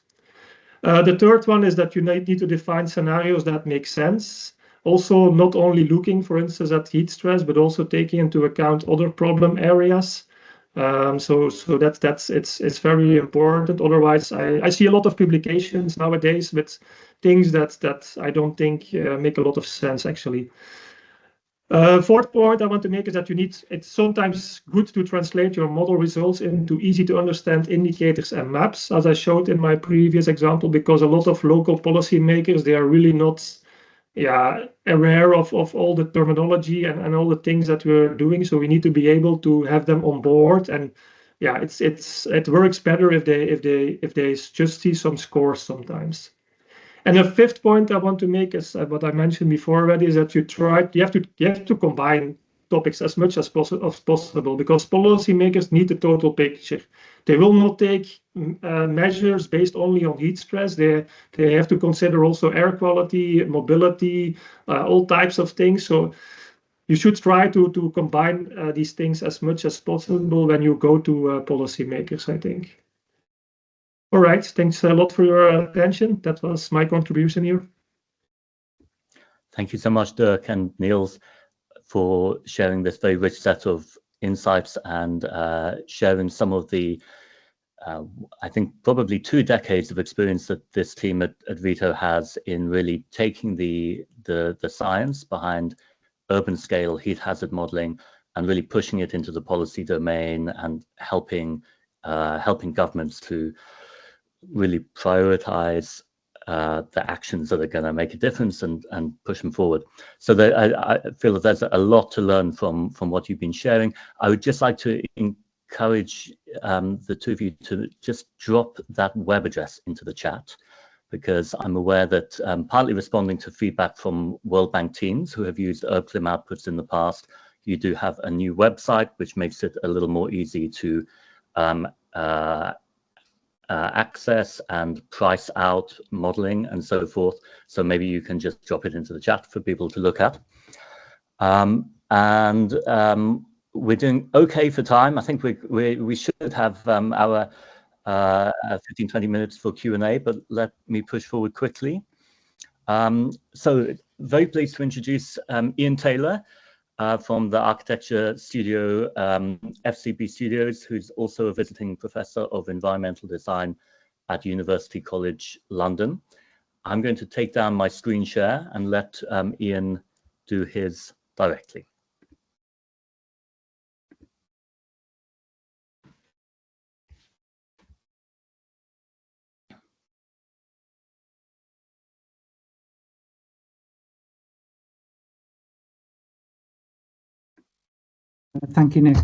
The third one is that you need to define scenarios that make sense. Also, not only looking, for instance, at heat stress, but also taking into account other problem areas. So it's very important. Otherwise, I see a lot of publications nowadays with things that I don't think make a lot of sense, actually. Fourth point I want to make is that it's sometimes good to translate your model results into easy to understand indicators and maps, as I showed in my previous example, because a lot of local policymakers, they are really not aware of all the terminology and all the things that we're doing. So we need to be able to have them on board. And yeah, it works better if they just see some scores sometimes. And the fifth point I want to make is what I mentioned before already, is that you have to combine topics as much as possible, because policymakers need the total picture. They will not take measures based only on heat stress. They have to consider also air quality, mobility, all types of things. So you should try to combine these things as much as possible when you go to policymakers, I think. All right, thanks a lot for your attention. That was my contribution here. Thank you so much, Dirk and Niels, for sharing this very rich set of insights and sharing some of the, I think, probably 2 decades of experience that this team at Vito has in really taking the science behind urban scale heat hazard modeling and really pushing it into the policy domain and helping governments to really prioritize the actions that are going to make a difference and push them forward. So I feel that there's a lot to learn from what you've been sharing. I would just like to encourage the two of you to just drop that web address into the chat, because I'm aware that partly responding to feedback from World Bank teams who have used UrbClim outputs in the past, you do have a new website, which makes it a little more easy to access and price out modeling and so forth. So maybe you can just drop it into the chat for people to look at. We're doing okay for time. I think we should have our 15-20 minutes for Q&A, but let me push forward quickly. So very pleased to introduce Ian Taylor from the architecture studio FCB Studios, who's also a visiting professor of environmental design at University College London. I'm going to take down my screen share and let Ian do his directly. Thank you, Nick.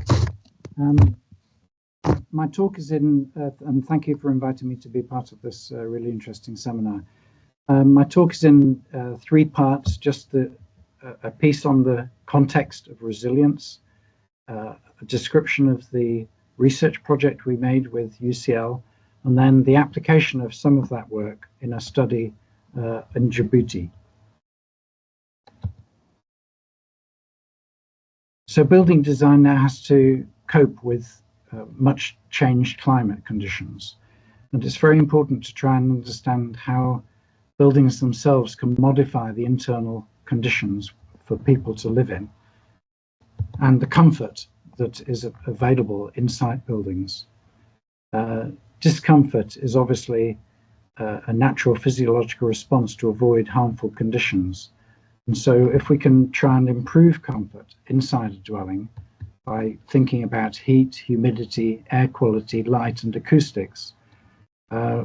My talk is in, and thank you for inviting me to be part of this really interesting seminar. My talk is in 3 parts, just a piece on the context of resilience, a description of the research project we made with UCL, and then the application of some of that work in a study in Djibouti. So building design now has to cope with much changed climate conditions. And it's very important to try and understand how buildings themselves can modify the internal conditions for people to live in and the comfort that is available inside buildings. Discomfort is obviously a natural physiological response to avoid harmful conditions. And so if we can try and improve comfort inside a dwelling by thinking about heat, humidity, air quality, light and acoustics,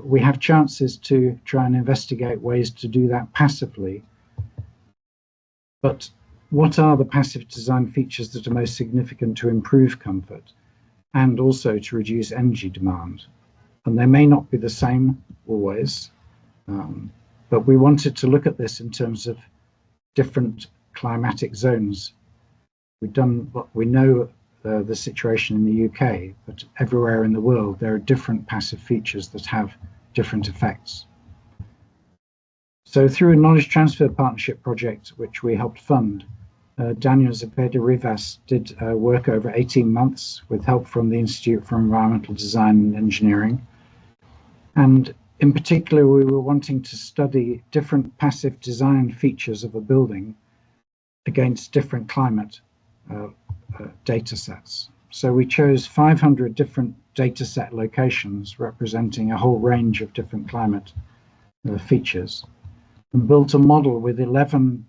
we have chances to try and investigate ways to do that passively. But what are the passive design features that are most significant to improve comfort and also to reduce energy demand? And they may not be the same always, but we wanted to look at this in terms of different climatic zones. We've done what we know the situation in the UK, but everywhere in the world there are different passive features that have different effects. So through a knowledge transfer partnership project, which we helped fund, Daniel Zepeda-Rivas did work over 18 months with help from the Institute for Environmental Design and Engineering. And in particular, we were wanting to study different passive design features of a building against different climate data sets. So we chose 500 different data set locations representing a whole range of different climate features and built a model with 11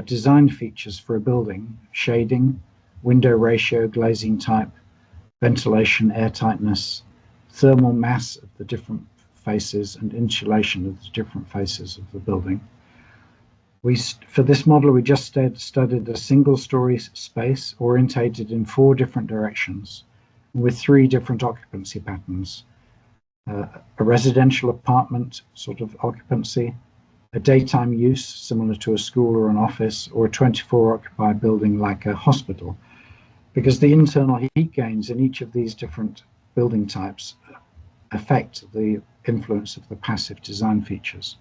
design features for a building: shading, window ratio, glazing type, ventilation, air tightness, thermal mass of the different faces and insulation of the different faces of the building. For this model, we just studied a single-story space orientated in 4 different directions with 3 different occupancy patterns. A residential apartment sort of occupancy, a daytime use similar to a school or an office, or a 24-occupied building like a hospital, because the internal heat gains in each of these different building types affect the influence of the passive design features.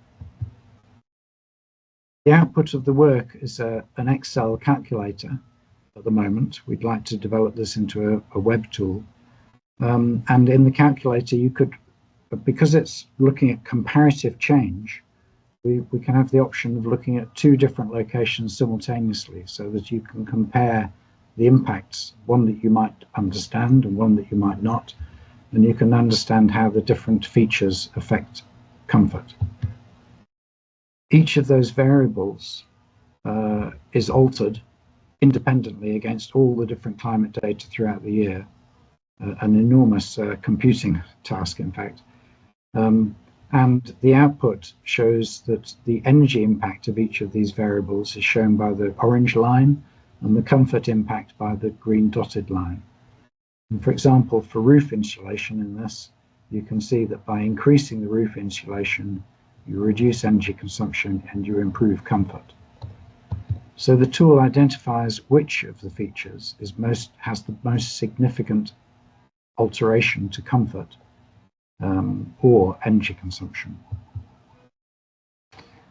The output of the work is an Excel calculator at the moment. We'd like to develop this into a web tool. And in the calculator, you could, because it's looking at comparative change, we can have the option of looking at 2 different locations simultaneously so that you can compare the impacts, one that you might understand and one that you might not, and you can understand how the different features affect comfort. Each of those variables is altered independently against all the different climate data throughout the year, an enormous computing task, in fact. And the output shows that the energy impact of each of these variables is shown by the orange line and the comfort impact by the green dotted line. And for example, for roof insulation in this, you can see that by increasing the roof insulation, you reduce energy consumption and you improve comfort. So the tool identifies which of the features has the most significant alteration to comfort or energy consumption.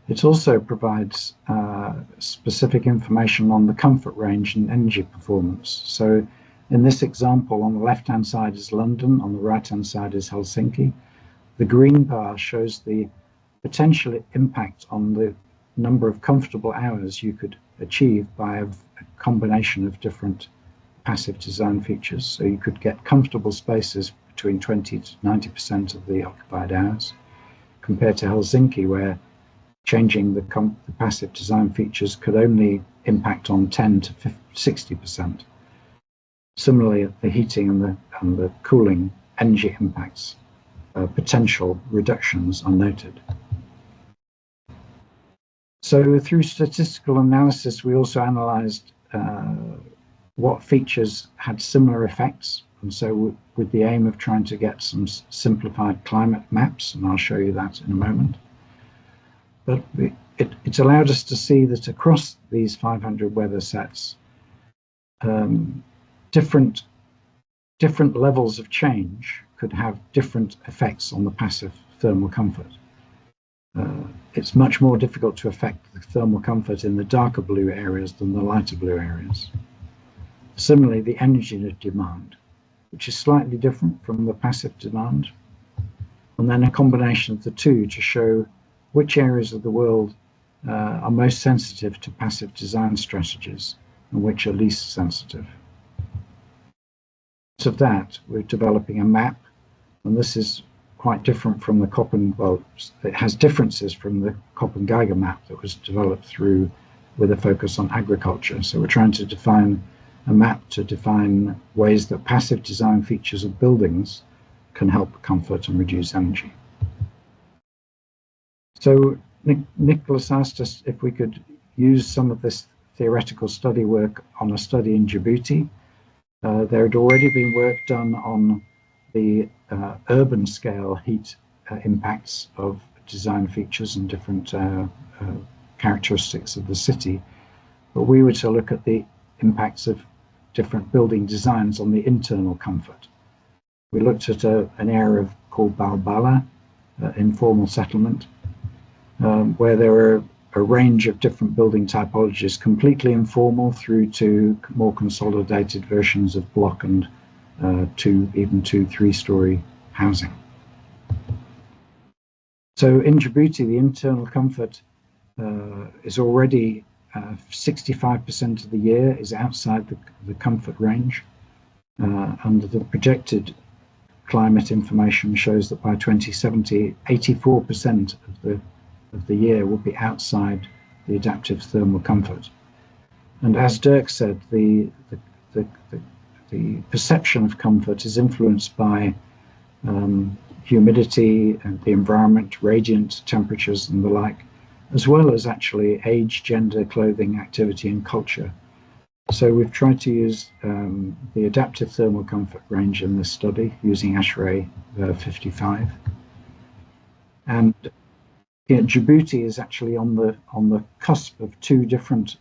It also provides specific information on the comfort range and energy performance. So In this example, on the left-hand side is London, on the right-hand side is Helsinki. The green bar shows the potential impact on the number of comfortable hours you could achieve by a combination of different passive design features. So you could get comfortable spaces between 20 to 90% of the occupied hours, compared to Helsinki, where changing the passive design features could only impact on 10 to 60%. Similarly, the heating and the cooling energy impacts, potential reductions are noted. So through statistical analysis, we also analyzed what features had similar effects. And so with the aim of trying to get some simplified climate maps, and I'll show you that in a moment. But it's allowed us to see that across these 500 weather sets, different levels of change could have different effects on the passive thermal comfort. It's much more difficult to affect the thermal comfort in the darker blue areas than the lighter blue areas. Similarly, the energy demand, which is slightly different from the passive demand, and then a combination of the two to show which areas of the world are most sensitive to passive design strategies and which are least sensitive. Of that, we're developing a map, and this is quite different from the Köppen, well, it has differences from the Köppen-Geiger map that was developed with a focus on agriculture. So we're trying to define a map to define ways that passive design features of buildings can help comfort and reduce energy. So Nicholas asked us if we could use some of this theoretical study work on a study in Djibouti. There had already been work done on the urban scale heat impacts of design features and different characteristics of the city. But we were to look at the impacts of different building designs on the internal comfort. We looked at an area called Balbala, informal settlement, where there are a range of different building typologies, completely informal through to more consolidated versions of block and even 2-3-story housing. So in Djibouti, the internal comfort is already 65% of the year is outside the comfort range, and the projected climate information shows that by 2070, 84% of the year will be outside the adaptive thermal comfort. And as Dirk said, the perception of comfort is influenced by humidity and the environment, radiant temperatures and the like, as well as actually age, gender, clothing, activity and culture. So we've tried to use the adaptive thermal comfort range in this study using ASHRAE 55. And Djibouti is actually on the cusp of two different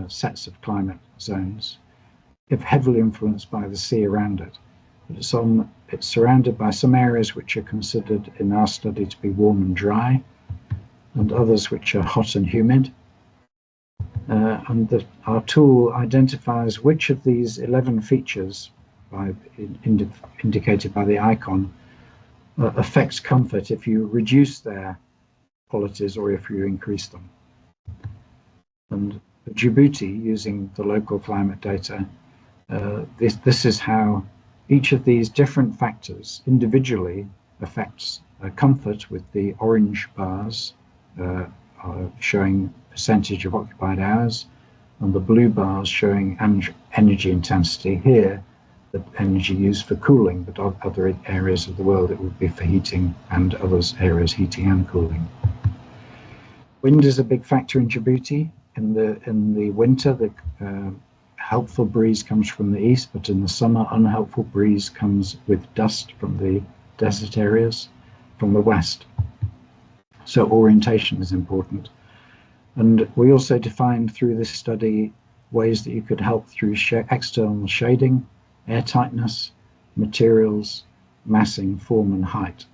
sets of climate zones, if heavily influenced by the sea around it. But it's surrounded by some areas which are considered in our study to be warm and dry, and others which are hot and humid. And our tool identifies which of these 11 features, indicated by the icon, affects comfort if you reduce their qualities or if you increase them. And Djibouti, using the local climate data, this is how each of these different factors individually affects comfort, with the orange bars showing percentage of occupied hours, and the blue bars showing energy intensity. Here, the energy used for cooling, but other areas of the world it would be for heating, and others areas heating and cooling. Wind is a big factor in Djibouti. In the winter, the helpful breeze comes from the east, but in the summer, unhelpful breeze comes with dust from the desert areas from the west. So orientation is important. And we also defined through this study ways that you could help through external shading, air tightness, materials, massing, form and height.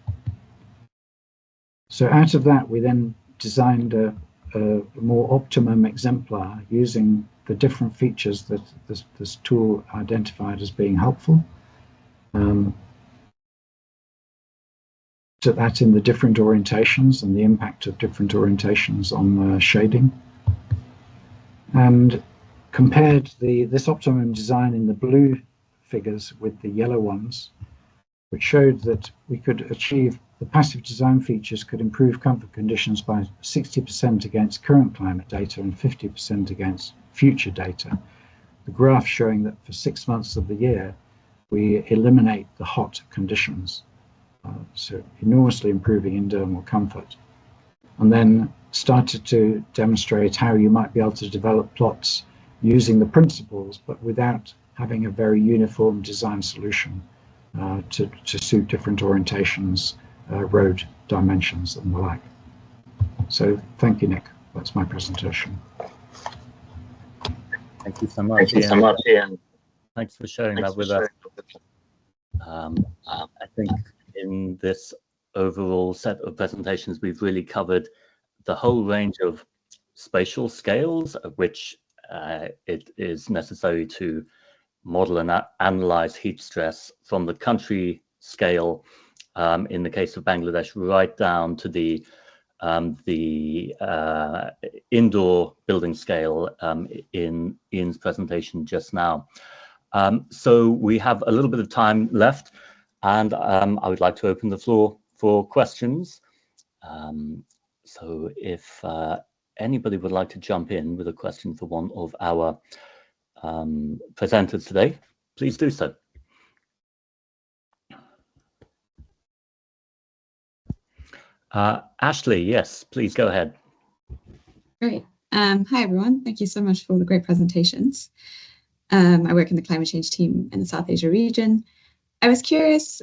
So out of that, we then designed a a more optimum exemplar using the different features that this tool identified as being helpful. To that in the different orientations and the impact of different orientations on shading. And compared this optimum design in the blue figures with the yellow ones, which showed that we could achieve the passive design features could improve comfort conditions by 60% against current climate data and 50% against future data. The graph showing that for 6 months of the year, we eliminate the hot conditions. So enormously improving indermal comfort. And then started to demonstrate how you might be able to develop plots using the principles, but without having a very uniform design solution to suit different orientations, road dimensions and the like. So thank you, Nick. That's my presentation. Thank you so much, Ian. Thanks for sharing that with us. I think in this overall set of presentations, we've really covered the whole range of spatial scales at which it is necessary to model and analyze heat stress, from the country scale in the case of Bangladesh, right down to the indoor building scale in Ian's presentation just now. So we have a little bit of time left, and I would like to open the floor for questions. So if anybody would like to jump in with a question for one of our presenters today, please do so. Ashley, yes, please go ahead. Great. Hi, everyone. Thank you so much for all the great presentations. I work in the climate change team in the South Asia region. I was curious,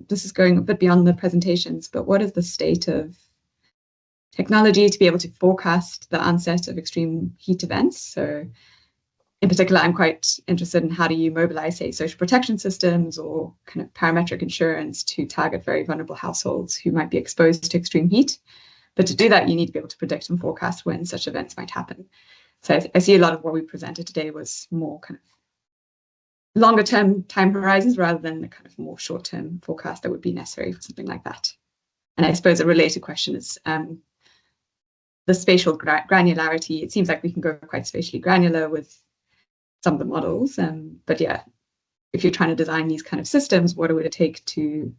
this is going a bit beyond the presentations, but what is the state of technology to be able to forecast the onset of extreme heat events? So in particular, I'm quite interested in how do you mobilize, say, social protection systems or kind of parametric insurance to target very vulnerable households who might be exposed to extreme heat. But to do that, you need to be able to predict and forecast when such events might happen. So I see a lot of what we presented today was more kind of longer term time horizons rather than the kind of more short term forecast that would be necessary for something like that. And I suppose a related question is the spatial granularity. It seems like we can go quite spatially granular with some of the models, but yeah, if you're trying to design these kind of systems, what would it take to,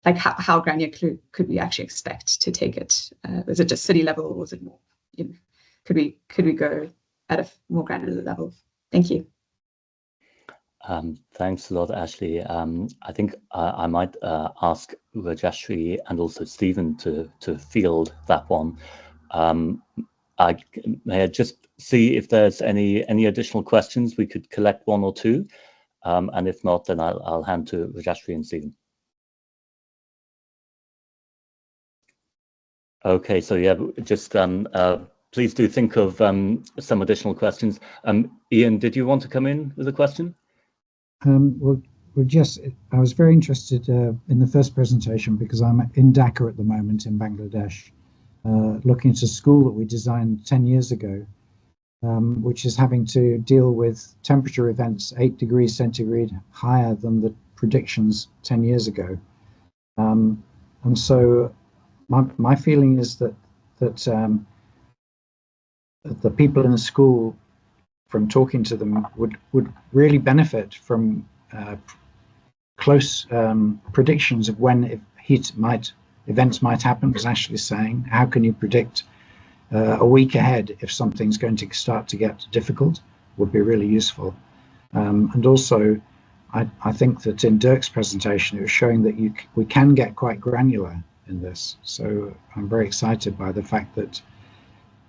like, how granular could we actually expect to take it? Is it just city level, or is it more, you know, could we go at a more granular level? Thank you. Thanks a lot, Ashley. I think I might ask Rajashri and also Stephen to field that one. May I just see if there's any additional questions? We could collect one or two, and if not, then I'll hand to Rajashri and Stephen. Okay, so yeah, just please do think of some additional questions. Ian, did you want to come in with a question? Well, just, I was very interested in the first presentation because I'm in Dhaka at the moment in Bangladesh, looking at a school that we designed 10 years ago, which is having to deal with temperature events 8 degrees centigrade higher than the predictions 10 years ago. And so my feeling is that the people in the school, from talking to them, would really benefit from close predictions of when events might happen, as Ashley is saying. How can you predict a week ahead if something's going to start to get difficult? Would be really useful. And also, I think that in Dirk's presentation, it was showing that we can get quite granular in this. So I'm very excited by the fact that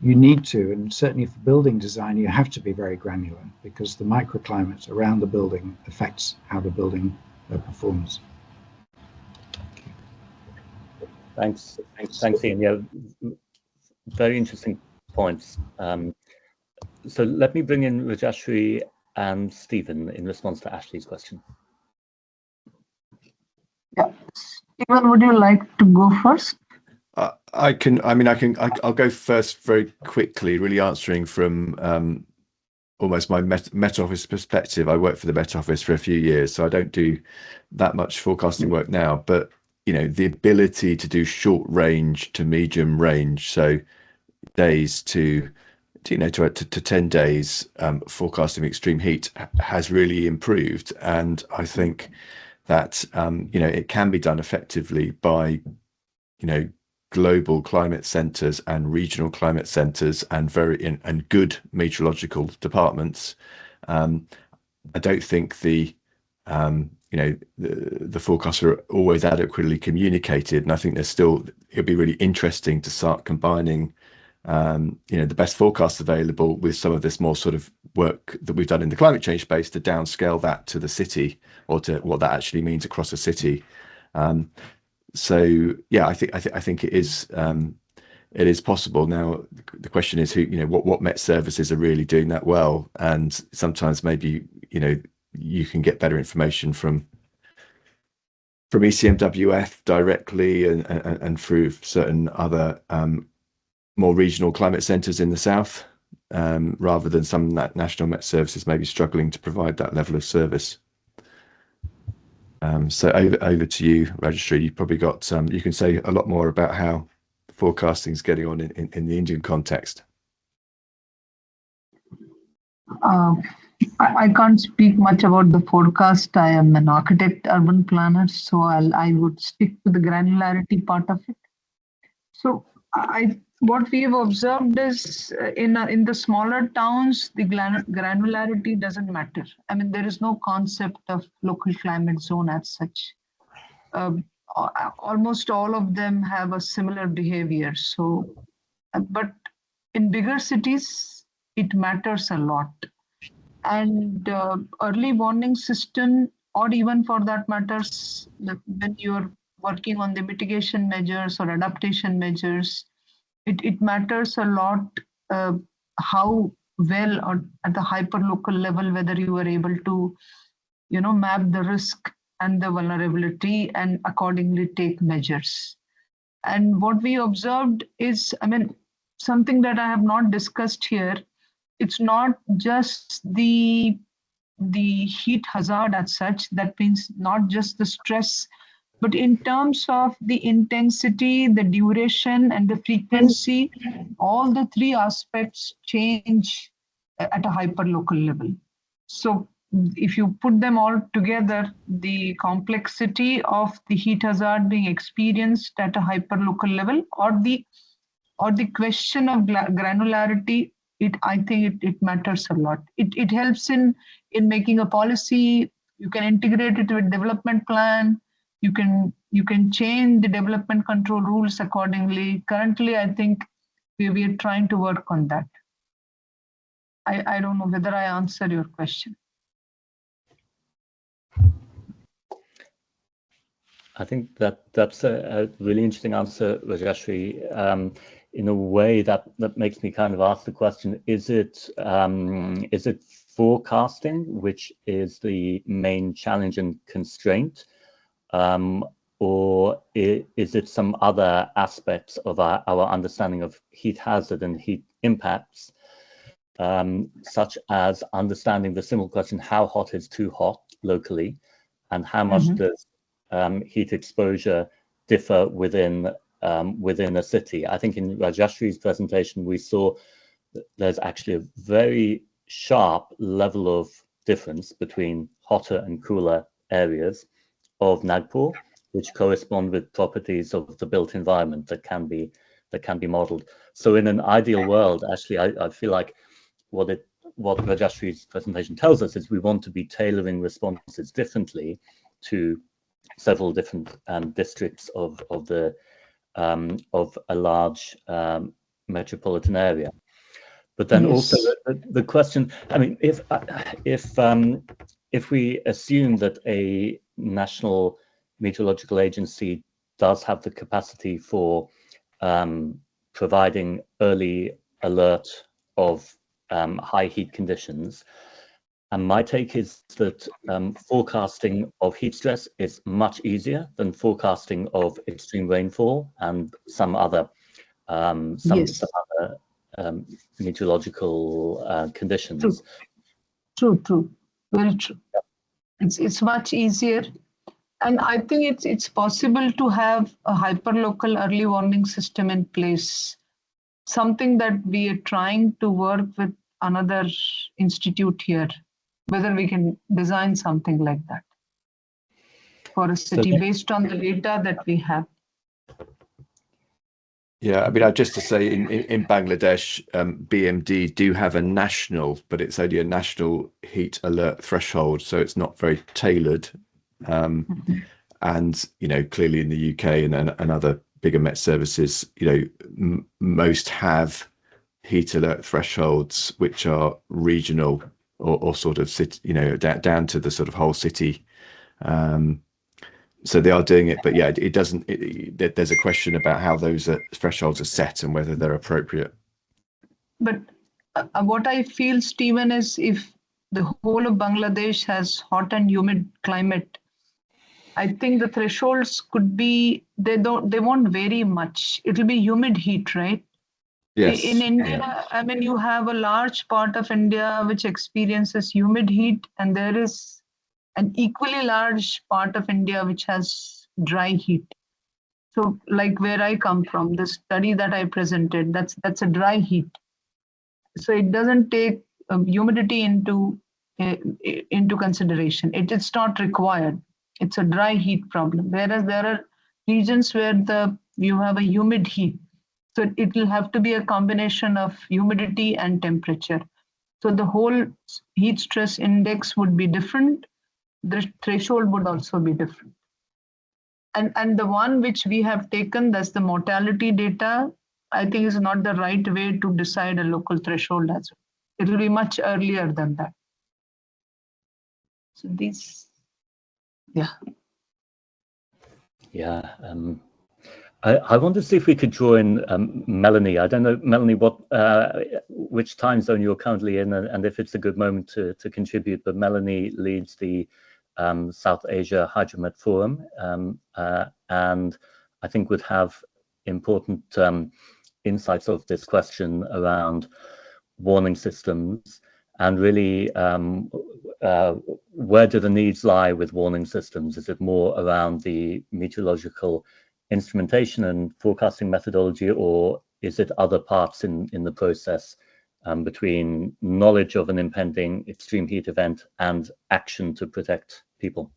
you need to, and certainly for building design, you have to be very granular because the microclimate around the building affects how the building performs. Thanks, Ian. Yeah, very interesting points. So let me bring in Rajashri and Stephen in response to Ashley's question. Yeah, Stephen, would you like to go first? I'll go first very quickly, really answering from almost my Met Office perspective. I worked for the Met Office for a few years, so I don't do that much forecasting work now. But the ability to do short range to medium range, so days to 10 days forecasting extreme heat has really improved, and I think that it can be done effectively by global climate centers and regional climate centers and good meteorological departments. I don't think the forecasts are always adequately communicated, and I think it'll be really interesting to start combining the best forecasts available with some of this more sort of work that we've done in the climate change space to downscale that to the city, or to what that actually means across a city. So yeah, I think it is possible. Now the question is what Met services are really doing that well, and sometimes maybe you can get better information from ECMWF directly and through certain other more regional climate centres in the south, rather than some national Met services maybe struggling to provide that level of service. So over to you, Rajashree. You've probably got you can say a lot more about how forecasting is getting on in the Indian context. I can't speak much about the forecast. I am an architect, urban planner, so I would stick to the granularity part of it. So what we have observed is in the smaller towns, the granularity doesn't matter. I mean, there is no concept of local climate zone as such. Almost all of them have a similar behavior. So, but in bigger cities, it matters a lot. And early warning system, or even for that matters, when you're working on the mitigation measures or adaptation measures, it matters a lot how well, or at the hyperlocal level, whether you are able to map the risk and the vulnerability and accordingly take measures. And what we observed is, I mean, something that I have not discussed here, it's not just the heat hazard as such, that means not just the stress, but in terms of the intensity, the duration, and the frequency, all the three aspects change at a hyperlocal level. So if you put them all together, the complexity of the heat hazard being experienced at a hyperlocal level, or the question of granularity, I think it matters a lot. It helps in making a policy. You can integrate it with development plan. You can change the development control rules accordingly. Currently, I think we are trying to work on that. I don't know whether I answered your question. I think that's a really interesting answer, Rajashree. In a way that makes me kind of ask the question: is it forecasting which is the main challenge and constraint, or is it some other aspects of our understanding of heat hazard and heat impacts, such as understanding the simple question, how hot is too hot locally, and how much does heat exposure differ within a city? I think in Rajashree's presentation, we saw that there's actually a very sharp level of difference between hotter and cooler areas of Nagpur, which correspond with properties of the built environment that can be modeled. So in an ideal world, actually, I feel like what Rajashree's presentation tells us is we want to be tailoring responses differently to several different districts of a large metropolitan area. But then also the question, I mean, if we assume that a national meteorological agency does have the capacity for providing early alert of high heat conditions, And my take is that forecasting of heat stress is much easier than forecasting of extreme rainfall and some other meteorological conditions. True. Very true. It's much easier. And I think it's possible to have a hyperlocal early warning system in place, something that we are trying to work with another institute here, whether we can design something like that for a city based on the data that we have. Yeah, I mean, just to say, in Bangladesh, BMD do have a national, but it's only a national heat alert threshold, so it's not very tailored. And clearly in the UK and other bigger Met services, most have heat alert thresholds which are regional or sort of city, down to the sort of whole city. So they are doing it, but yeah, it doesn't. There's a question about how those thresholds are set and whether they're appropriate. But what I feel, Stephen, is if the whole of Bangladesh has hot and humid climate, I think the thresholds could be, they won't vary much. It'll be humid heat, right? Yes. In India, I mean, you have a large part of India which experiences humid heat, and there is an equally large part of India which has dry heat. So, like where I come from, the study that I presented, that's a dry heat. So it doesn't take humidity into consideration. It's not required. It's a dry heat problem. Whereas there are regions where you have a humid heat. So it will have to be a combination of humidity and temperature. So the whole heat stress index would be different. The threshold would also be different. And the one which we have taken, that's the mortality data, I think is not the right way to decide a local threshold as well. It will be much earlier than that. So these, yeah. Yeah. I wanted to see if we could draw in Melanie. I don't know, Melanie, which time zone you're currently in, and if it's a good moment to contribute. But Melanie leads the South Asia Hydromet Forum, and I think would have important insights of this question around warning systems and really where do the needs lie with warning systems? Is it more around the meteorological instrumentation and forecasting methodology, or is it other parts in the process between knowledge of an impending extreme heat event and action to protect people?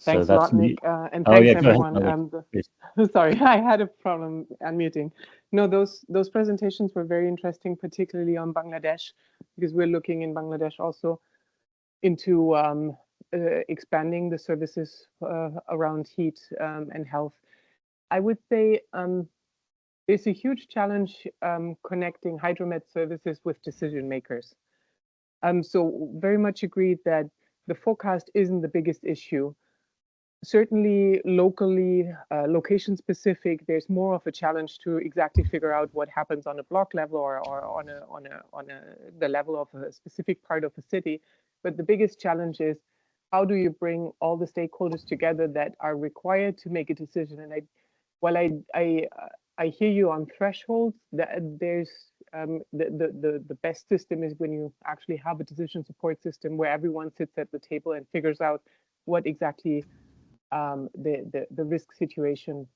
Thanks a lot, Nick, and thanks everyone. Sorry, I had a problem unmuting. No, those presentations were very interesting, particularly on Bangladesh, because we're looking in Bangladesh also into expanding the services around heat and health. I would say there's a huge challenge connecting hydromet services with decision makers. So very much agreed that the forecast isn't the biggest issue. Certainly locally, location specific, there's more of a challenge to exactly figure out what happens on a block level or on the level of a specific part of a city. But the biggest challenge is how do you bring all the stakeholders together that are required to make a decision? And while I hear you on thresholds, that there's the best system is when you actually have a decision support system where everyone sits at the table and figures out what exactly the risk situation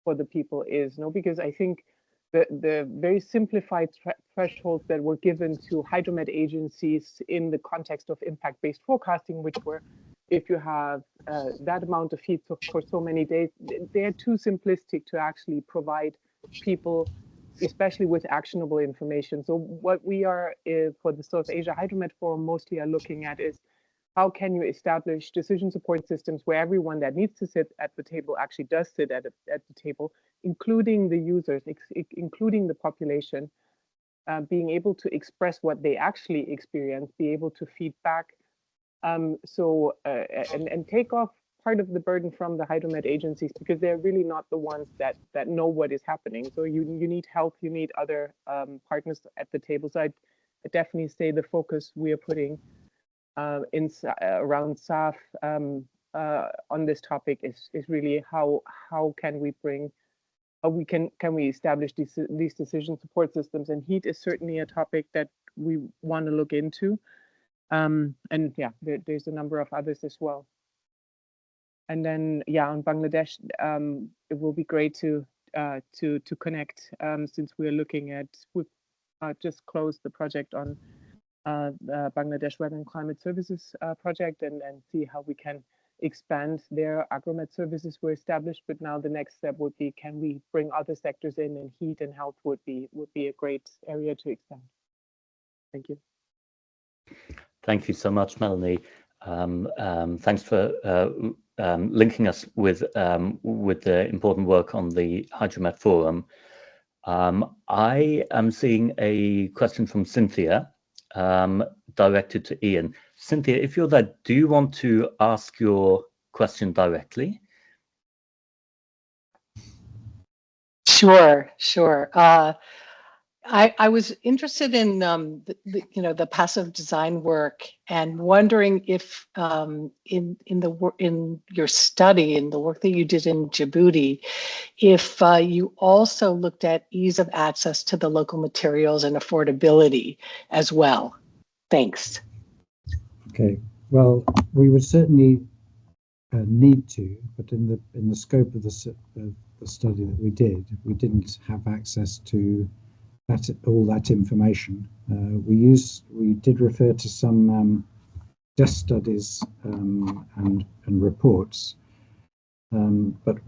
for the people is. Because I think the very simplified thresholds that were given to hydromet agencies in the context of impact-based forecasting, which were if you have that amount of heat for so many days, they're too simplistic to actually provide people, especially with actionable information. So what we are for the South Asia Hydromet Forum mostly are looking at is how can you establish decision support systems where everyone that needs to sit at the table actually does sit at the table, including the users, including the population, being able to express what they actually experience, be able to feed back, and take off part of the burden from the hydromet agencies, because they're really not the ones that know what is happening. So you need help, you need other partners at the table. So I'd definitely say the focus we are putting around SAF on this topic is really how can we bring, can we establish these decision support systems, and heat is certainly a topic that we want to look into. And yeah, there's a number of others as well. And then yeah, on Bangladesh, it will be great to connect, since we're looking at, we've just closed the project on the Bangladesh Weather and Climate Services project, and see how we can expand their agromet services were established. But now the next step would be, can we bring other sectors in, and heat and health would be a great area to expand. Thank you. Thank you so much, Melanie. Thanks for linking us with the important work on the Hydromet Forum. I am seeing a question from Cynthia, directed to Ian. Cynthia, if you're there, do you want to ask your question directly? Sure. I was interested in the passive design work, and wondering if in your study, in the work that you did in Djibouti, if you also looked at ease of access to the local materials and affordability as well. Thanks. Okay. Well, we would certainly need to, but in the scope of the study that we didn't have access to all that information. We did refer to some desk studies and reports, but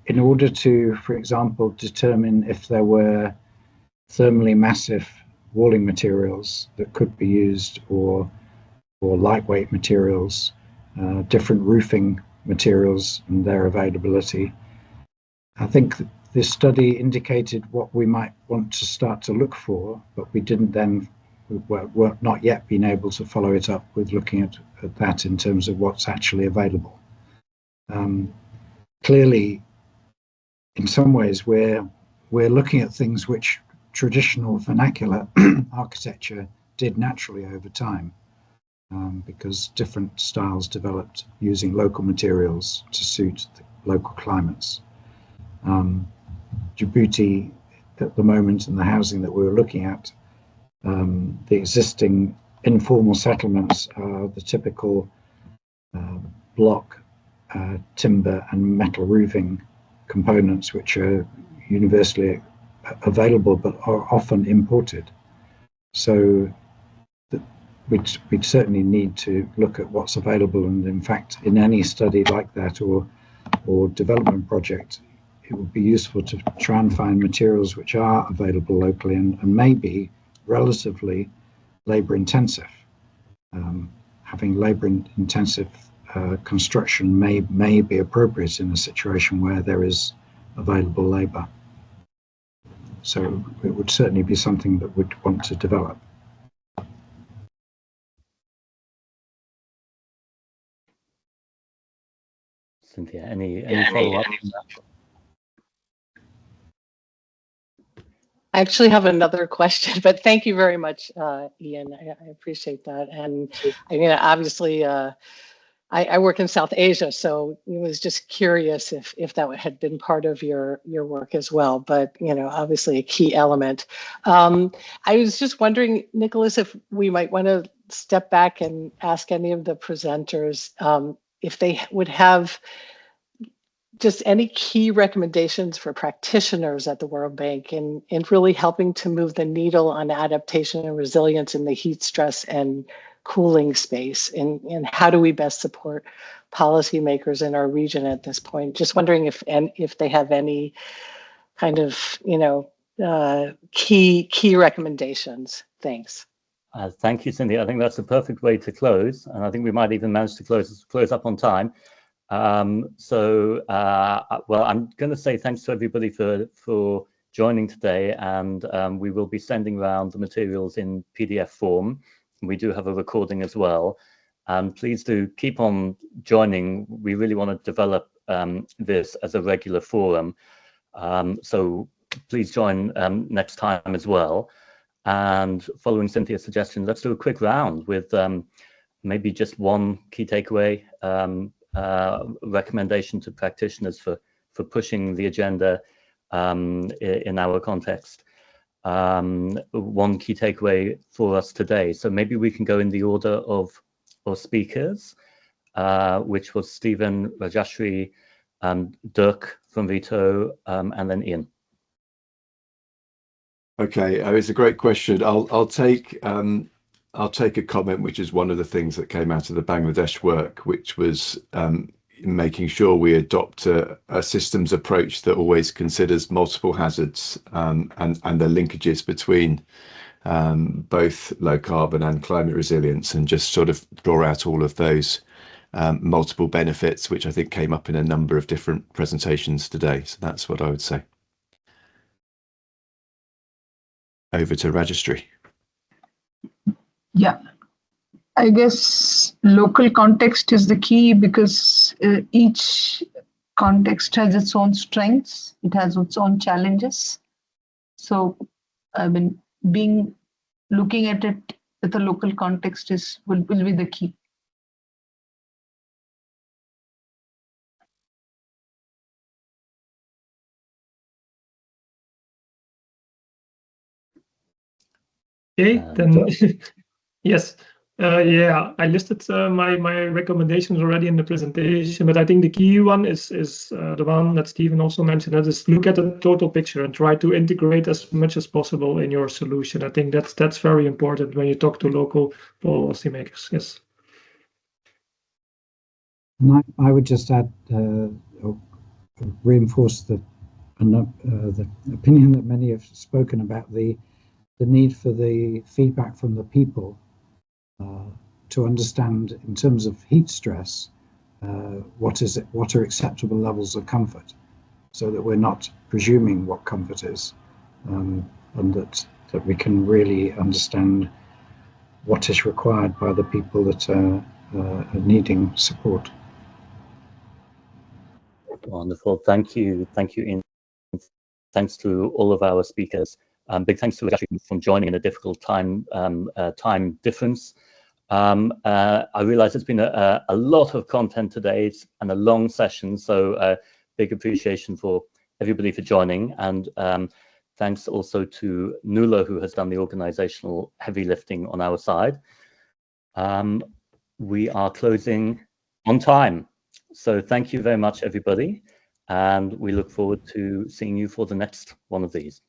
in order to, for example, determine if there were thermally massive walling materials that could be used, or lightweight materials, different roofing materials and their availability, I think this study indicated what we might want to start to look for, but we didn't then, we're not yet been able to follow it up with looking at that in terms of what's actually available. Clearly, in some ways, we're looking at things which traditional vernacular architecture did naturally over time, because different styles developed using local materials to suit the local climates. Djibouti at the moment, and the housing that we were looking at, the existing informal settlements are the typical block, timber and metal roofing components, which are universally available but are often imported. So we'd certainly need to look at what's available, and in fact, in any study like that or development project, it would be useful to try and find materials which are available locally and may be relatively labor intensive. Having labor intensive construction may be appropriate in a situation where there is available labor. So it would certainly be something that we'd want to develop. Cynthia, any follow-up? I actually have another question, but thank you very much, Ian. I appreciate that. And I mean, obviously, I work in South Asia, so I was just curious if that had been part of your work as well. But obviously a key element. I was just wondering, Nicholas, if we might want to step back and ask any of the presenters if they would have just any key recommendations for practitioners at the World Bank in really helping to move the needle on adaptation and resilience in the heat stress and cooling space, and how do we best support policymakers in our region at this point? Just wondering if they have any kind of key recommendations. Thanks. Thank you, Cindy. I think that's the perfect way to close, and I think we might even manage to close up on time. Well, I'm going to say thanks to everybody for joining today, and we will be sending around the materials in PDF form. We do have a recording as well. And please do keep on joining. We really want to develop this as a regular forum. So please join next time as well. And following Cynthia's suggestion, let's do a quick round with maybe just one key takeaway recommendation to practitioners for pushing the agenda in our context. One key takeaway for us today. So maybe we can go in the order of speakers, which was Stephen, Rajashri, Dirk from Vito, and then Ian. Okay, it's a great question. I'll take a comment, which is one of the things that came out of the Bangladesh work, which was making sure we adopt a systems approach that always considers multiple hazards and the linkages between both low carbon and climate resilience, and just sort of draw out all of those multiple benefits, which I think came up in a number of different presentations today. So that's what I would say. Over to Rajashri. Yeah, I guess local context is the key, because each context has its own strengths, it has its own challenges. So I mean, looking at it with a local context will be the key. Okay, then yes. Yeah, I listed my recommendations already in the presentation, but I think the key one is the one that Stephen also mentioned, that is look at the total picture and try to integrate as much as possible in your solution. I think that's very important when you talk to local policymakers. Yes. And I would just add, reinforce the opinion that many have spoken about, the need for the feedback from the people to understand, in terms of heat stress, what are acceptable levels of comfort, so that we're not presuming what comfort is, and that we can really understand what is required by the people that are needing support. Wonderful. Thank you, Ian. Thanks to all of our speakers. Big thanks to Rajashri for joining in a difficult time difference. I realize it's been a lot of content today and a long session, so big appreciation for everybody for joining, and thanks also to Nuala, who has done the organizational heavy lifting on our side. We are closing on time, so thank you very much, everybody, and we look forward to seeing you for the next one of these.